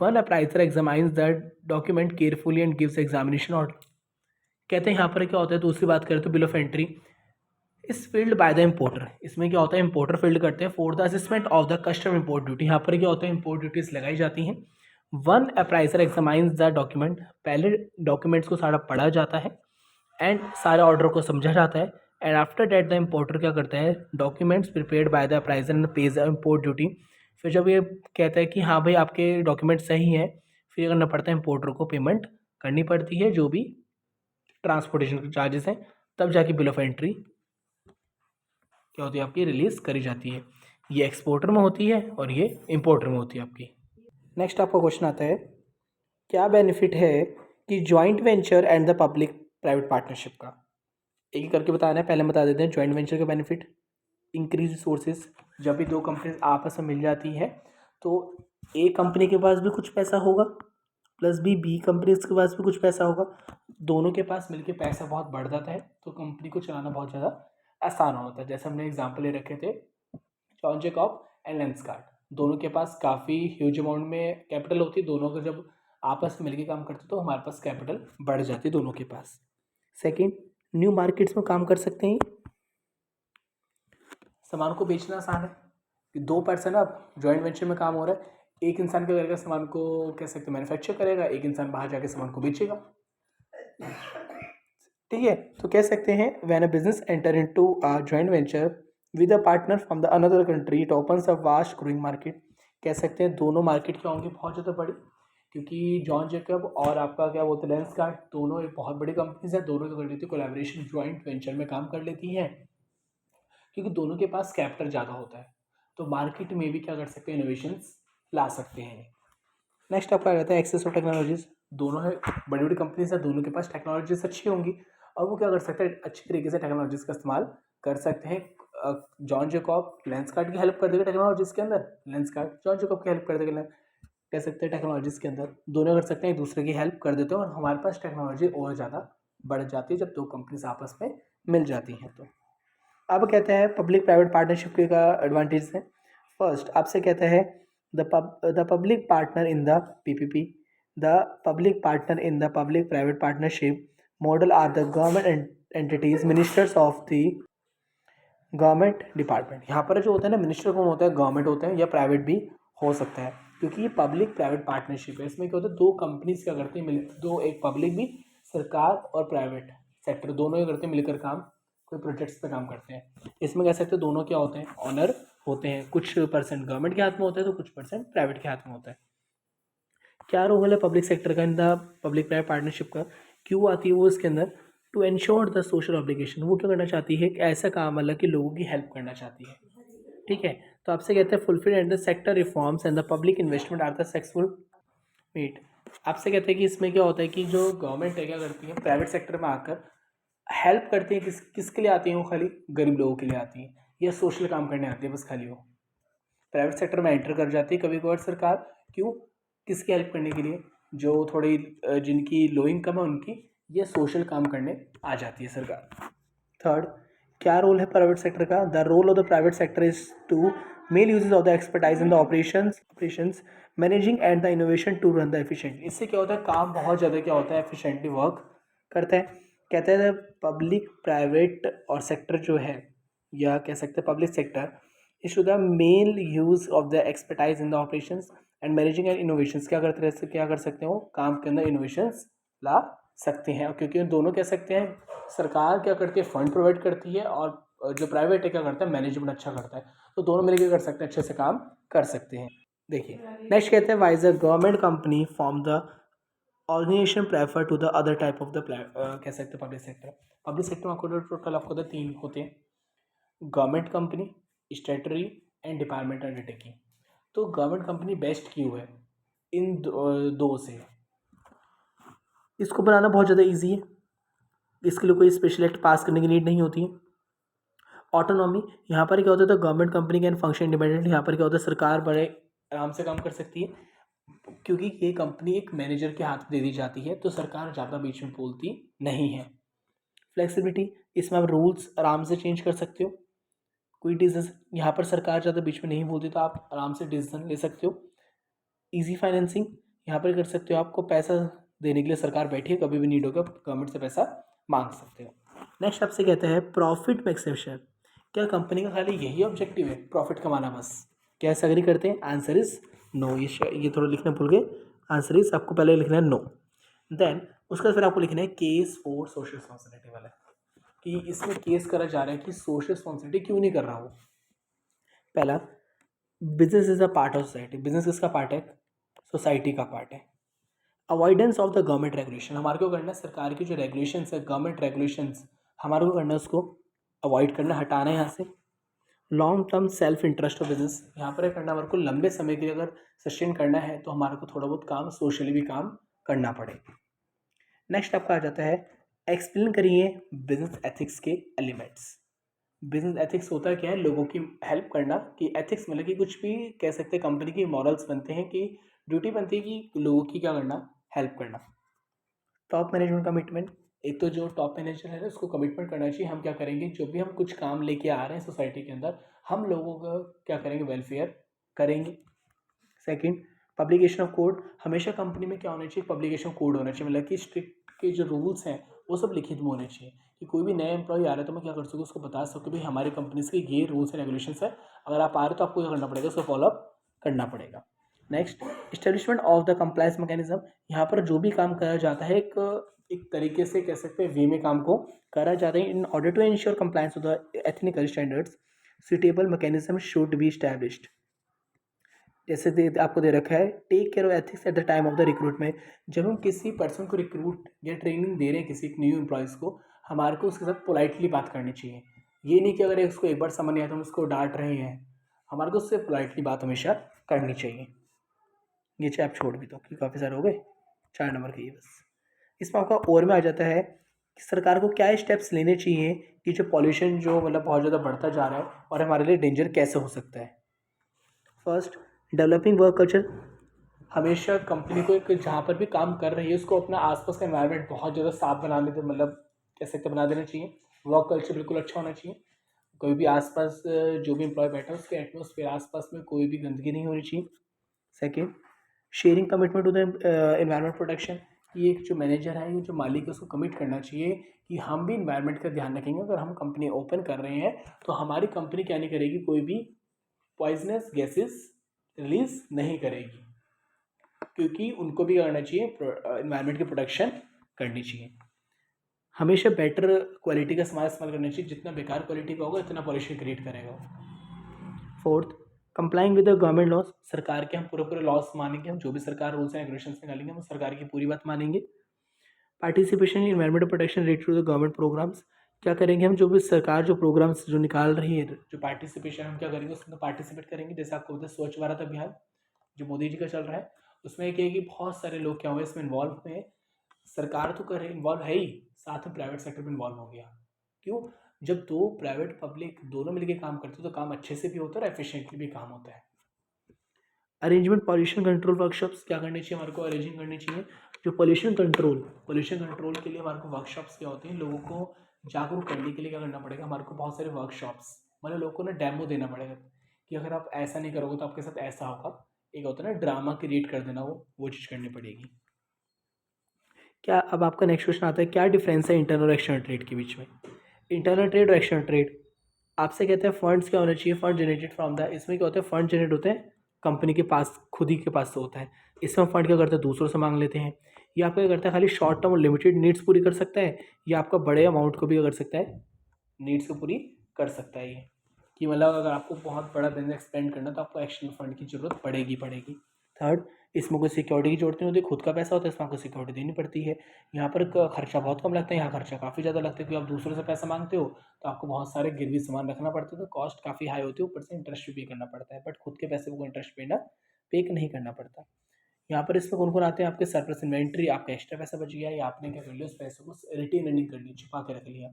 One appraiser examines the document carefully and gives examination order. कहते हैं यहाँ पर क्या होता है, दूसरी बात करें तो बिल ऑफ एंट्री इस फील्ड बाय द इम्पोर्टर, इसमें क्या होता है, इम्पोर्टर फील्ड करते हैं for the assessment of the custom import duty. यहाँ पर क्या होता है, इम्पोर्ट ड्यूटीज लगाई जाती हैं। One appraiser examines the document, पहले डॉक्यूमेंट्स को सारा पढ़ा जाता है एंड सारे ऑर्डर को समझा जाता है। And after that the importer क्या करता है, documents prepared by the appraiser and pays the import duty. फिर जब ये कहता है कि हाँ भाई आपके डॉक्यूमेंट सही हैं, फिर करना पड़ता है इम्पोर्टर को पेमेंट करनी पड़ती है, जो भी ट्रांसपोर्टेशन के चार्जेस हैं, तब जाके बिल ऑफ एंट्री क्या होती है आपकी, रिलीज करी जाती है। ये एक्सपोर्टर में होती है और ये इंपोर्टर में होती है आपकी। नेक्स्ट आपका क्वेश्चन आता है, क्या बेनिफिट है कि joint venture and the public private partnership का। एक एक करके बताना है, पहले बता देते हैं। जॉइंट वेंचर का बेनिफिट, इंक्रीज रिसोर्सेज। जब भी दो कंपनीज आपस में मिल जाती है तो ए कंपनी के पास भी कुछ पैसा होगा प्लस बी कंपनीज के पास भी कुछ पैसा होगा, दोनों के पास मिलके पैसा बहुत बढ़ जाता है, तो कंपनी को चलाना बहुत ज़्यादा आसान होता है। जैसे हमने एग्जाम्पल ले रखे थे जॉन जैकब एंड लेंसकार्ट, दोनों के पास काफ़ी ह्यूज अमाउंट में कैपिटल होती है, दोनों को जब आपस में मिलकर काम करते तो हमारे पास कैपिटल बढ़ जाती है दोनों के पास। सेकंड, न्यू मार्केट्स में काम कर सकते हैं, सामान को बेचना आसान है कि दो पर्सन अब जॉइंट वेंचर में काम हो रहा है, एक इंसान क्या करेगा, सामान को कह सकते मैन्युफैक्चर करेगा, एक इंसान बाहर जाके सामान को बेचेगा। ठीक है, तो कह सकते हैं when a business enter into a joint venture with a partner from the another country it opens a vast growing market. कह सकते हैं दोनों मार्केट क्या होंगी, बहुत ज़्यादा बड़ी, क्योंकि जॉन जैकब और आपका क्या बोलते हैं लेंसकार्ट, दोनों एक बहुत बड़ी कंपनीज है, दोनों क्या कर लेती है कोलैबोरेशन जॉइंट वेंचर में काम कर लेती हैं, क्योंकि दोनों के पास कैपिटल ज़्यादा होता है, तो मार्केट में भी क्या कर सकते हैं, इनोवेशंस ला सकते हैं। नेक्स्ट आपका रहता है एक्सेस ऑफ टेक्नोलॉजीज। दोनों है बड़ी बड़ी कंपनीज है, दोनों के पास टेक्नोलॉजीज अच्छी होंगी और वो क्या कर सकते हैं, अच्छी तरीके से टेक्नोलॉजीज का इस्तेमाल कर सकते हैं। जॉन जैकब लेंसकार्ट की हेल्प कर देगा टेक्नोलॉजीज के अंदर, लेंसकार्ट जॉन जैकब की हेल्प कर देगा कह सकते हैं टेक्नोलॉजीज के अंदर, दोनों कर सकते हैं, एक दूसरे की हेल्प कर देते हैं और हमारे पास टेक्नोलॉजी और ज़्यादा बढ़ जाती है जब दो कंपनीज आपस में मिल जाती हैं। तो अब कहते हैं पब्लिक प्राइवेट पार्टनरशिप के का एडवांटेज है। फर्स्ट आपसे कहता है the public partner in the PPP, the public partner in the public private partnership model are the government entities ministers of the government department. यहाँ पर जो होता है ना, मिनिस्टर कौन होता है, गवर्नमेंट होता है या प्राइवेट भी हो सकता है, क्योंकि ये पब्लिक प्राइवेट पार्टनरशिप है। इसमें क्या होता है, दो कंपनीज क्या करती हैं दो, एक पब्लिक भी, सरकार और प्राइवेट सेक्टर दोनों क्या करते हैं मिलकर काम, कोई प्रोजेक्ट्स पे काम करते हैं। इसमें कह सकते हैं दोनों क्या होते हैं, ऑनर होते हैं, कुछ परसेंट गवर्नमेंट के हाथ में होता है तो कुछ परसेंट प्राइवेट के हाथ में होता है। क्या रोल है पब्लिक सेक्टर का in the public private partnership का, क्यों आती है वो इसके अंदर, to ensure the social obligation. वो क्या करना चाहती है, ऐसा काम मतलब कि लोगों की हेल्प करना चाहती है। ठीक है, तो आपसे कहते हैं fulfil and the sector reforms and the public investment are the successful meet. आपसे कहते हैं कि इसमें क्या होता है कि जो गवर्नमेंट है क्या करती है, प्राइवेट सेक्टर में आकर हेल्प करती है, किसके लिए आती है, वो खाली गरीब लोगों के लिए आती है या सोशल काम करने आती है बस खाली। वो प्राइवेट सेक्टर में एंटर कर जाती है कभी कभार सरकार, क्यों, किसकी हेल्प करने के लिए, जो थोड़ी जिनकी लो इनकम है उनकी, ये सोशल काम करने आ जाती है सरकार। थर्ड, क्या रोल है प्राइवेट सेक्टर का, the role of the private sector is to make uses of the expertise in the operations managing and the innovation to run the efficiently. इससे क्या होता है, काम बहुत ज़्यादा क्या होता है, एफिशिएंटली वर्क करता है। कहते हैं पब्लिक प्राइवेट और सेक्टर जो है, या कह सकते हैं public sector is to the make use of the expertise in the operations and managing and innovations. क्या करते रहते, क्या कर सकते हैं, वो काम के अंदर इनोवेशंस ला सकते हैं, क्योंकि दोनों कह सकते हैं सरकार क्या करती है, फंड प्रोवाइड करती है, और जो प्राइवेट है क्या करता है, मैनेजमेंट अच्छा करता है, तो दोनों मिलकर कर सकते हैं, अच्छे से काम कर सकते हैं। देखिए नेक्स्ट कहते हैं why's a government company form the organisation prefer to the other type of the कह सकते हैं पब्लिक सेक्टर। पब्लिक सेक्टर में आपको टोटल आपको तीन होते हैं, government company, स्टेटरी and department undertaking. तो गवर्नमेंट कंपनी बेस्ट क्यों है, इन दो से, इसको बनाना बहुत ज़्यादा ईजी है, इसके लिए कोई स्पेशल एक्ट पास करने की नीड नहीं होती है। ऑटोनॉमी, यहाँ पर क्या होता है, तो government company can function independently. यहाँ पर क्या होता है, सरकार बड़े आराम से काम कर सकती है, क्योंकि ये कंपनी एक मैनेजर के हाथ दे दी जाती है तो सरकार ज़्यादा बीच में बोलती नहीं है। फ्लेक्सिबिलिटी, इसमें आप रूल्स आराम से चेंज कर सकते हो। कोई डिसीजन यहाँ पर सरकार ज़्यादा बीच में नहीं बोलती तो आप आराम से डिसीजन ले सकते हो। इजी फाइनेंसिंग, यहाँ पर कर सकते हो, आपको पैसा देने के लिए सरकार बैठी है, कभी भी नीड होगा गवर्नमेंट से पैसा मांग सकते हो। नेक्स्ट आपसे कहते हैं प्रॉफिट मैक्सिमेशन, क्या कंपनी का खाली यही ऑब्जेक्टिव है प्रॉफिट कमाना बस? क्या ऐसा एग्री करते हैं? Answer is no. ये थोड़ा लिखना भूल गए, आंसर इज आपको पहले लिखना है नो। देन उसका फिर आपको लिखना है केस फॉर सोशल रिस्पॉन्सिबिलिटी वाला, कि इसमें केस करा जा रहा है कि सोशल रिस्पॉन्सिबिलिटी क्यों नहीं कर रहा हो। पहला, business is a part of society, business किसका पार्ट है? सोसाइटी का पार्ट है। Avoidance of the government regulation, हमारे को करना है सरकार की जो रेगुलेशंस है, गवर्नमेंट रेगुलेशंस, हमारे को करना है उसको अवॉइड करना, हटाना है यहाँ से। Long term self interest of business, यहाँ पर करना हमारे को लंबे समय के लिए अगर सस्टेन करना है तो हमारे को थोड़ा बहुत काम सोशली भी काम करना पड़ेगा। नेक्स्ट आपका आ जाता है एक्सप्लेन करिए बिजनेस एथिक्स के एलिमेंट्स। बिजनेस एथिक्स होता है क्या है? लोगों की हेल्प करना, कि एथिक्स मतलब कि कुछ भी कह सकते हैं, कंपनी की मॉरल्स बनते हैं कि ड्यूटी बनती है कि लोगों की क्या करना, हेल्प करना। टॉप मैनेजमेंट कमिटमेंट, एक तो जो टॉप मैनेजर है उसको कमिटमेंट करना चाहिए, हम क्या करेंगे, जो भी हम कुछ काम लेके आ रहे हैं सोसाइटी के अंदर, हम लोगों का क्या करेंगे, वेलफेयर करेंगे। सेकंड, पब्लिकेशन ऑफ कोड, हमेशा कंपनी में क्या होना चाहिए, पब्लिकेशन कोड होना चाहिए, मतलब कि स्ट्रिक्ट के जो रूल्स हैं वो सब लिखित में होने चाहिए, कि कोई भी नया एम्प्लॉय आ रहा है तो मैं क्या कर सकूँ, उसको बता सकूँ भाई हमारी कंपनी के ये रूल्स एंड रेगुलेशंस है, अगर आप आ रहे हो तो आपको क्या करना पड़ेगा, उसको फॉलोअप करना पड़ेगा। Next, establishment of the compliance mechanism, यहाँ पर जो भी काम करा जाता है एक तरीके से कह सकते हैं वे में काम को करा जाता है। In order to ensure compliance with the ethical standards suitable mechanism should be established. जैसे आपको दे रखा है take care of ethics at the time of the recruitment, जब हम किसी पर्सन को रिक्रूट या ट्रेनिंग दे रहे हैं किसी न्यू एम्प्लॉयज़ को, हमारे को उसके साथ पोलाइटली बात करनी चाहिए। ये नहीं कि अगर उसको एक बार समझ नहीं आया तो हम उसको डांट रहे हैं, हमारे को उससे पोलाइटली बात हमेशा करनी चाहिए। ये चाहे आप छोड़ भी दो कि काफ़ी सारे हो गए, 4 नंबर के ये बस। इसमें आपका और में आ जाता है कि सरकार को क्या स्टेप्स लेने चाहिए कि जो पॉल्यूशन जो मतलब बहुत ज़्यादा बढ़ता जा रहा है और हमारे लिए डेंजर कैसे हो सकता है। फर्स्ट, डेवलपिंग वर्क कल्चर, हमेशा कंपनी को एक जहाँ पर भी काम कर रही है उसको अपना आसपास का एनवायरनमेंट बहुत ज़्यादा साफ बना लेते, मतलब कह सकते बना देना चाहिए। वर्क कल्चर बिल्कुल अच्छा होना चाहिए, कोई भी आसपास जो भी एम्प्लॉय बैठा है उसके एटमोसफेयर आसपास में कोई भी गंदगी नहीं होनी चाहिए। Second, sharing commitment to the environment protection, ये एक जो मैनेजर है, ये जो मालिक है, उसको कमिट करना चाहिए कि हम भी इन्वायरमेंट का ध्यान रखेंगे। अगर हम कंपनी ओपन कर रहे हैं तो हमारी कंपनी क्या नहीं करेगी, कोई भी पॉइजनस गैसेस रिलीज नहीं करेगी, क्योंकि उनको भी करना चाहिए, इन्वायरमेंट की प्रोटेक्शन करनी चाहिए। हमेशा बेटर क्वालिटी का सामान इस्तेमाल करना चाहिए, जितना बेकार क्वालिटी का होगा इतना पॉल्यूशन क्रिएट करेगा। Fourth, complying with the government laws, सरकार के हम पूरे लॉस मानेंगे, हम जो भी सरकार रूल्स एंड रेगुलेशंस निकालेंगे हम सरकार की पूरी बात मानेंगे। Participation in environment protection related to the government programmes, क्या करेंगे हम, जो भी सरकार जो प्रोग्राम्स जो निकाल रही है, जो पार्टिसिपेशन हम क्या करेंगे उसमें पार्टिसिपेट करेंगे। जैसे आपको पता है स्वच्छ भारत अभियान जो मोदी जी का चल रहा है, उसमें क्या है कि बहुत सारे लोग क्या हुए इसमें इन्वॉल्व हुए। सरकार तो कर रही इन्वॉल्व है ही, साथ में प्राइवेट सेक्टर भी इन्वॉल्व हो गया। क्यों? जब दो प्राइवेट पब्लिक दोनों मिलकर काम करते हैं तो काम अच्छे से भी होता है और एफिशिएंटली भी काम होता है। अरेंजमेंट पॉल्यूशन कंट्रोल वर्कशॉप्स, क्या करनी चाहिए हमारे को, अरेंजिंग करनी चाहिए जो पॉल्यूशन कंट्रोल के लिए हमारे को वर्कशॉप्स क्या होती हैं, लोगों को जागरूक करने के लिए क्या करना पड़ेगा, हमारे को बहुत सारे वर्कशॉप्स, मतलब लोगों को ना डेमो देना पड़ेगा कि अगर आप ऐसा नहीं करोगे तो आपके साथ ऐसा होगा। एक होता है ना ड्रामा क्रिएट कर देना, वो चीज़ करनी पड़ेगी। क्या अब आपका नेक्स्ट क्वेश्चन आता है, क्या डिफरेंस है इंटरनल और एक्सटर्नल ट्रेड के बीच में? इंटरनल ट्रेड और एक्सटर्नल ट्रेड, आपसे कहते हैं फंड्स क्या होना चाहिए, फंड जनरेटेड फ्रॉम द, इसमें क्या होता है, फंड जनरेट होते हैं कंपनी के पास, खुद ही के पास से होता है। इसमें फंड क्या करते हैं, दूसरों से मांग लेते हैं। ये आपका क्या करता है, खाली शॉर्ट टर्म और लिमिटेड नीड्स पूरी कर सकता है, या आपका बड़े अमाउंट को भी कर सकता है, नीड्स को पूरी कर सकता है। ये कि मतलब अगर आपको बहुत बड़ा बिजनेस एक्सपेंड करना तो आपको एक्सटर्नल फंड की जरूरत पड़ेगी। थर्ड, इसमें कोई सिक्योरिटी की जरूरत नहीं होती, खुद का पैसा होता है, इसमें आपको सिक्योरिटी देनी पड़ती है। यहाँ पर खर्चा बहुत कम लगता है, यहाँ खर्चा काफ़ी ज़्यादा लगता है, क्योंकि आप दूसरों से पैसा मांगते हो तो आपको बहुत सारे गिरवी सामान रखना पड़ता है, तो कॉस्ट काफ़ी हाई होती है, ऊपर से इंटरेस्ट भी पे करना पड़ता है। बट खुद के पैसे को इंटरेस्ट पे नहीं करना पड़ता। यहाँ पर इसमें कौन कौन आते हैं, आपके सरप्लस इन्वेंट्री, आपका एक्स्ट्रा पैसा बच गया या आपने क्या कर लिया उस पैसे को रिटेन अर्निंग कर ली, छुपा के रख लिया।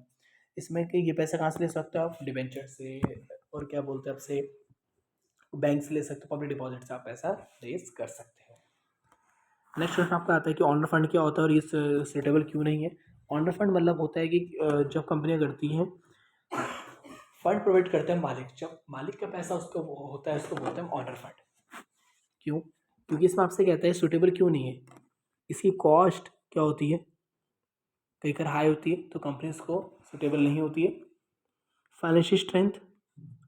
इसमें कि ये पैसा कहाँ से ले सकते हो आप, डिबेंचर से, और क्या बोलते हैं आपसे, बैंक से ले सकते हो, पब्लिक डिपॉजिट से आप पैसा रेज कर सकते हो। नेक्स्ट क्वेश्चन आपका आता है कि ऑनर फंड क्या होता है और ये सुटेबल क्यों नहीं है। ऑनर फंड मतलब होता है कि जब कंपनियां करती हैं फंड प्रोवाइड करते हैं मालिक, जब मालिक का पैसा उसको होता है उसको बोलते हैं ऑनर फंड। क्यों? क्योंकि इसमें आपसे कहता है सुटेबल क्यों नहीं है, इसकी कॉस्ट क्या होती है, कई बार हाई होती है तो कंपनीज को सुटेबल नहीं होती है। फाइनेंशियल स्ट्रेंथ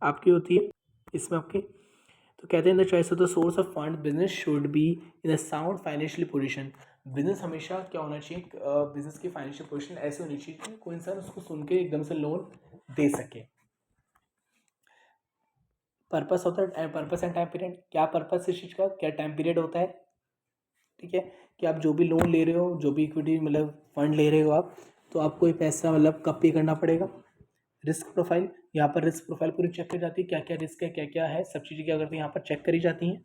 आपकी होती है इसमें आपके, तो कहते हैं the choice of the source of fund business should be in a sound financial position. Business हमेशा क्या होना चाहिए, बिजनेस की फाइनेंशियल पोजीशन ऐसी होनी चाहिए कि कोई इंसान उसको सुन के एकदम से लोन दे सके। पर्पस होता है पर्पस एंड टाइम पीरियड, क्या पर्पस इस चीज़ का, क्या टाइम पीरियड होता है। ठीक है, कि आप जो भी लोन ले रहे हो, जो भी इक्विटी मतलब फंड ले रहे हो आप, तो आपको ये पैसा मतलब कब पे करना पड़ेगा। रिस्क प्रोफाइल, यहाँ पर रिस्क प्रोफाइल पूरी चेक की जाती है, क्या क्या रिस्क है क्या क्या है, सब चीज़ें क्या करती हैं यहाँ पर चेक करी जाती हैं।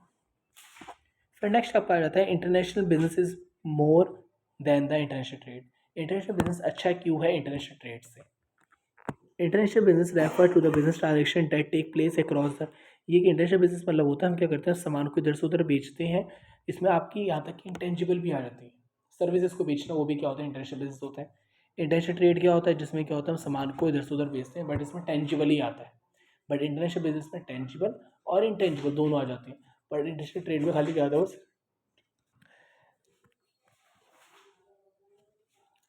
फिर नेक्स्ट आपका आ जाता है international business is more than the international trade. International business अच्छा क्यों है इंटरनेशनल ट्रेड से। International business refer to the business transaction that take place across the, ये कि इंटरनेशनल बिजनेस मतलब होता है हम क्या करते हैं सामान को इधर से उधर बेचते हैं, इसमें आपकी यहाँ तक कि इंटेंजिबल भी आ जाती है, सर्विसेज को बेचना वो भी क्या होता है इंटरनेशनल बिजनेस होता है। इंटरनेशनल ट्रेड क्या होता है, जिसमें क्या होता है हम सामान को इधर से उधर बेचते हैं बट इसमें टेंजिबल ही आता है। बट इंटरनेशनल बिजनेस में टेंजिबल और इंटेंजिबल दोनों आ जाते हैं, बट इंटरनेशनल ट्रेड में खाली क्या आता है बस।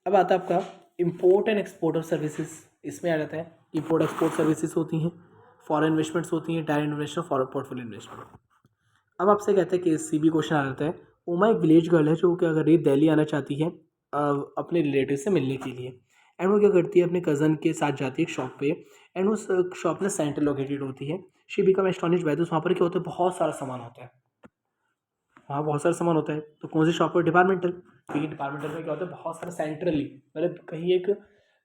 अब आता है आपका import and export of services, इसमें आ जाता है इम्पोर्ट एक्सपोर्ट सर्विसेज होती हैं, फॉरेन इन्वेस्टमेंट्स होती हैं, direct investment, foreign portfolio investment. अब आपसे कहते हैं कि CB क्वेश्चन आ जाता है, उमा एक विलेज गर्ल है जो क्या कर रही है दिल्ली आना चाहती है अपने रिलेटिव से मिलने के लिए, एंड वो क्या करती है अपने कज़न के साथ जाती है एक शॉप पे, एंड उस शॉप में सेंटर लोकेटेड होती है। She become astonish by this, वहाँ पर क्या होता है बहुत सारा सामान होता है, वहाँ बहुत सारा सामान होता है, तो कौन सी शॉप पर, डिपार्टमेंटल, क्योंकि डिपार्टमेंटल में क्या होता है बहुत सारा सेंट्रली मतलब कहीं एक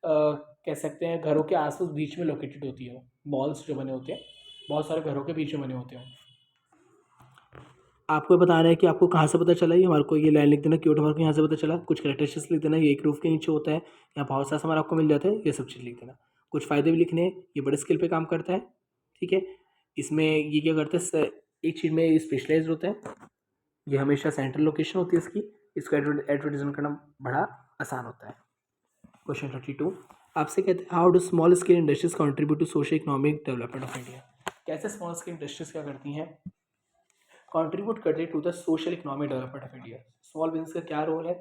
कह सकते हैं घरों के आसपास बीच में लोकेटेड होती है, मॉल्स जो बने होते हैं बहुत सारे घरों के बीच में बने होते हैं। आपको बताना है कि आपको कहाँ से पता चला, ये हमारे को ये लाइन लिख देना क्यों हमारे को यहाँ से पता चला, कुछ कैरेक्टरिस्टिक्स लिख देना, ये एक रूफ के नीचे होता है, यहाँ बहुत सारा सामान आपको मिल जाता है, ये सब चीज़ लिख देना। कुछ फ़ायदे भी लिखने हैं, ये बड़े स्केल पे काम करता है। ठीक है, इसमें ये क्या करता है एक चीज़ में स्पेशलाइज होता है, ये हमेशा सेंट्रल लोकेशन होती है इसकी, इसको एडवर्टीजमेंट करना बड़ा आसान होता है। क्वेश्चन 32 आपसे कहते हैं how do small scale industries contribute to social economic development of India. कैसे स्मॉल स्केल इंडस्ट्रीज क्या करती हैं, कंट्रीब्यूट करते हैं to the social economic development of India. Small business का क्या रोल है,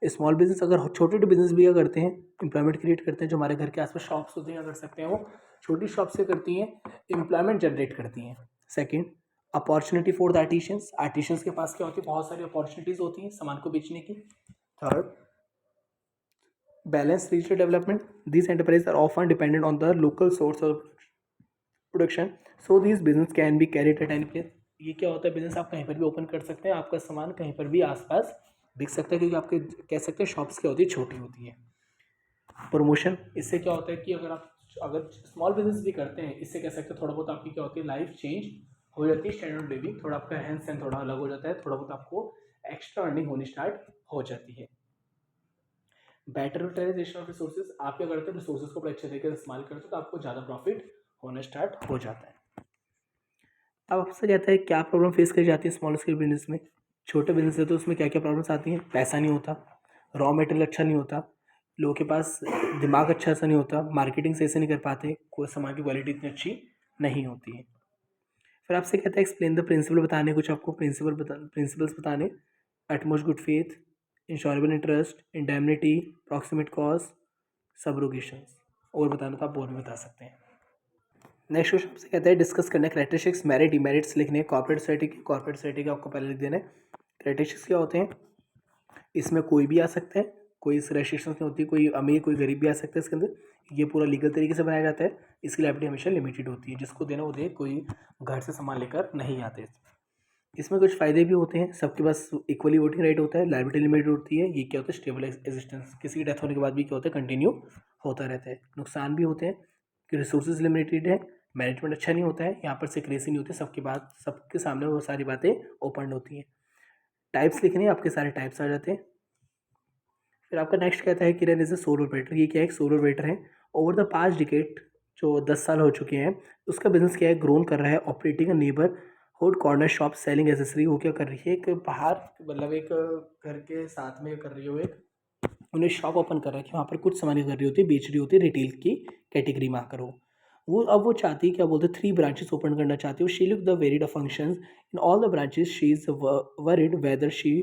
स्मॉल बिजनेस अगर छोटे छोटे बिजनेस भी क्या करते हैं एम्प्लॉयमेंट क्रिएट करते हैं, जो हमारे घर के आसपास शॉप्स होती हैं कर सकते हैं, वो छोटी शॉप से करती हैं एम्प्लॉयमेंट जनरेट करती हैं। Second, opportunity for the artisans, artisans के पास क्या होती है बहुत सारी अपॉर्चुनिटीज़ होती हैं सामान को बेचने की। Third, balance regional development, this enterprise are often dependent on the local source of production, so this business can be carried at any place. ये क्या होता है बिजनेस आप कहीं पर भी ओपन कर सकते हैं, आपका सामान कहीं पर भी आसपास बिक सकता है, क्योंकि आपके कह सकते हैं शॉप्स क्या होती है छोटी होती है। प्रमोशन, इससे क्या होता है कि अगर स्मॉल बिजनेस भी करते हैं, इससे कह सकते हैं थोड़ा बहुत आपकी क्या होती है लाइफ चेंज हो जाती है, स्टैंडर्ड लिविंग थोड़ा आपका रहन सहन थोड़ा अलग हो जाता है, थोड़ा बहुत आपको एक्स्ट्रा अर्निंग होनी स्टार्ट हो जाती है। बेटर यूटिलाइजेशन ऑफ रिसोर्सेज, आप क्या करते हैं रिसोर्सेज को बड़े अच्छे तरीके से इस्तेमाल करते हो तो आपको ज़्यादा प्रॉफिट होना स्टार्ट हो जाता है। अब आपसे कहता है क्या प्रॉब्लम फेस करी जाती है स्मॉल स्केल बिजनेस में। छोटे बिजनेस है तो उसमें क्या क्या प्रॉब्लम्स आती हैं, पैसा नहीं होता, रॉ मटेरियल अच्छा नहीं होता, लोगों के पास दिमाग अच्छा सा नहीं होता, मार्केटिंग सही से नहीं कर पाते, कोई सामान की क्वालिटी इतनी अच्छी नहीं होती है। फिर आपसे कहता है एक्सप्लेन द प्रिंसिपल, बताने कुछ आपको प्रिंसिपल्स बताने, utmost good faith, insurable interest, indemnity, proximate cause, subrogations, और बताना तो आप और भी बता सकते हैं। नेक्स्ट क्वेश्चन आपसे कहता है डिस्कस करना कैरेक्टरिस्टिक्स मेरिट डिमेरिट्स लिखने, कॉर्पोरेट स्ट्रेटेजी आपको पहले लिख देना है। कैरेक्टरिस्टिक्स क्या होते हैं, इसमें कोई भी आ सकता है, कोई इस रेस्ट्रिक्शंस नहीं होती, कोई अमीर कोई गरीब भी आ सकता है इसके अंदर, ये पूरा लीगल तरीके से बनाया जाता है, इसकी लाइबिलिटी हमेशा लिमिटेड होती है, जिसको देना वो दे, कोई घर से सामान लेकर नहीं आते। इसमें कुछ फ़ायदे भी होते हैं, सबके पास इक्वली वोटिंग राइट होता है, लाइबिलिटी लिमिटेड होती है, ये क्या होता है स्टेबल एग्जिस्टेंस, किसी की डेथ होने के बाद भी क्या होता है कंटिन्यू होता रहता है। नुकसान भी होते हैं कि रिसोर्सेज लिमिटेड है, मैनेजमेंट अच्छा नहीं होता है, यहाँ पर सिक्रेसी नहीं होती, सबकी बात सबके सामने वो सारी बातें ओपन होती हैं। टाइप्स लिखने, आपके सारे टाइप्स आ जाते हैं। फिर आपका नेक्स्ट कहता है किरण इज अ सोलो ऑपरेटर, ये क्या है एक सोलो ऑपरेटर है, ओवर द पास्ट डिकेड जो 10 साल हो चुके हैं उसका बिजनेस क्या है ग्रोन कर रहा है, operating a neighbour food corner shop selling accessory, वो क्या कर रही है, एक बाहर मतलब एक घर के साथ में कर रही हो, एक उन्हें शॉप ओपन कर रखी है, वहाँ पर कुछ सामान कर रही होती है, बेच रही होती है, रिटेल की कैटेगरी में आकर वो अब वो चाहती है, क्या बोलते हैं, 3 ब्रांचेस ओपन करना चाहती है। She look the varied functions in all the branches, she is worried whether she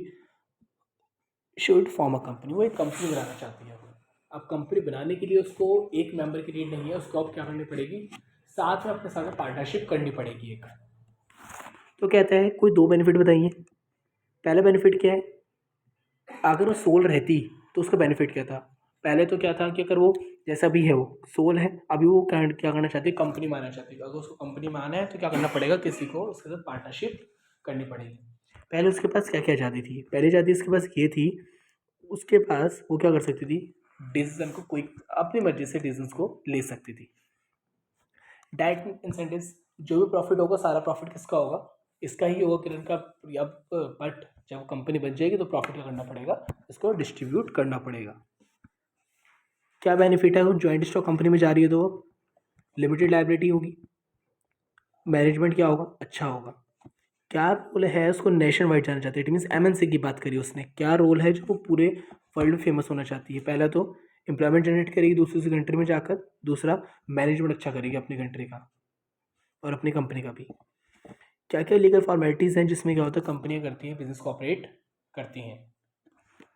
should form a company. वो एक कंपनी बनाना चाहती है। अब कंपनी बनाने के लिए उसको एक मेंबर की नीड नहीं है, उसको अब क्या करनी पड़ेगी, साथ में अपने साथ में पार्टनरशिप करनी पड़ेगी एक। तो कहता है कोई 2 बेनिफिट बताइए। पहला बेनिफिट क्या है, अगर वो सोल रहती तो उसका बेनिफिट क्या था। पहले तो क्या था कि अगर वो जैसा भी है, वो सोल है, अभी वो क्या करना चाहती है, कंपनी मानना चाहती है। अगर उसको कंपनी माना है तो क्या करना पड़ेगा, किसी को उसके साथ पार्टनरशिप करनी पड़ेगी। पहले उसके पास क्या क्या आज़ादी थी, पहले आज़ादी उसके पास ये थी, उसके पास वो क्या कर सकती थी, डिसीजन को कोई अपनी मर्जी से डिसीजन को ले सकती थी। डायरेक्ट इंसेंटिव्स, जो भी प्रॉफिट होगा सारा प्रॉफिट किसका होगा, इसका ही होगा, किरण का। अब बट जब कंपनी बन जाएगी तो प्रॉफिट क्या करना पड़ेगा, इसको डिस्ट्रीब्यूट करना पड़ेगा। क्या बेनिफिट है, ज्वाइंट स्टॉक कंपनी में जा रही है तो लिमिटेड लायबिलिटी होगी, मैनेजमेंट क्या होगा, अच्छा होगा। क्या रोल है, उसको नेशन वाइड जाना चाहती है, इट मीन्स एमएनसी की बात करी उसने। क्या रोल है जो वो पूरे वर्ल्ड में फेमस होना चाहती है। पहला तो एम्प्लॉयमेंट जनरेट करेगी दूसरी कंट्री में जाकर, दूसरा मैनेजमेंट अच्छा करेगी अपनी कंट्री का और अपनी कंपनी का भी। क्या क्या लीगल फॉर्मेलिटीज़ हैं जिसमें क्या होता है, कंपनियाँ करती हैं, बिजनेस को ऑपरेट करती हैं।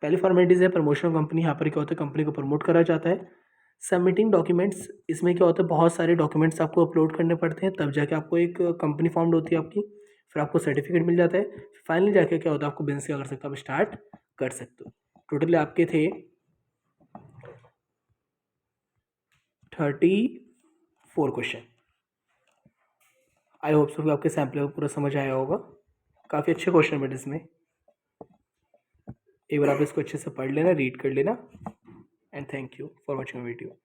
पहली फॉर्मेलिटीज़ है प्रमोशन ऑफ कंपनी। यहाँ पर क्या होता है, कंपनी को प्रमोट करा जाता है। सबमिटिंग डॉक्यूमेंट्स, इसमें क्या होता है, बहुत सारे डॉक्यूमेंट्स आपको अपलोड करने पड़ते हैं, तब जाके आपको एक कंपनी फॉर्म्ड होती है आपकी, फिर आपको सर्टिफिकेट मिल जाता है। फाइनली जाके क्या होता है, आपको बिजनेस क्या कर सकते हो, आप स्टार्ट कर सकते हो। टोटली आपके थे 34 क्वेश्चन। आई होप सो आपके सैम्पल को पूरा समझ आया होगा। काफ़ी अच्छे क्वेश्चन बट इसमें एक बार आप इसको अच्छे से पढ़ लेना, रीड कर लेना। And thank you for watching video.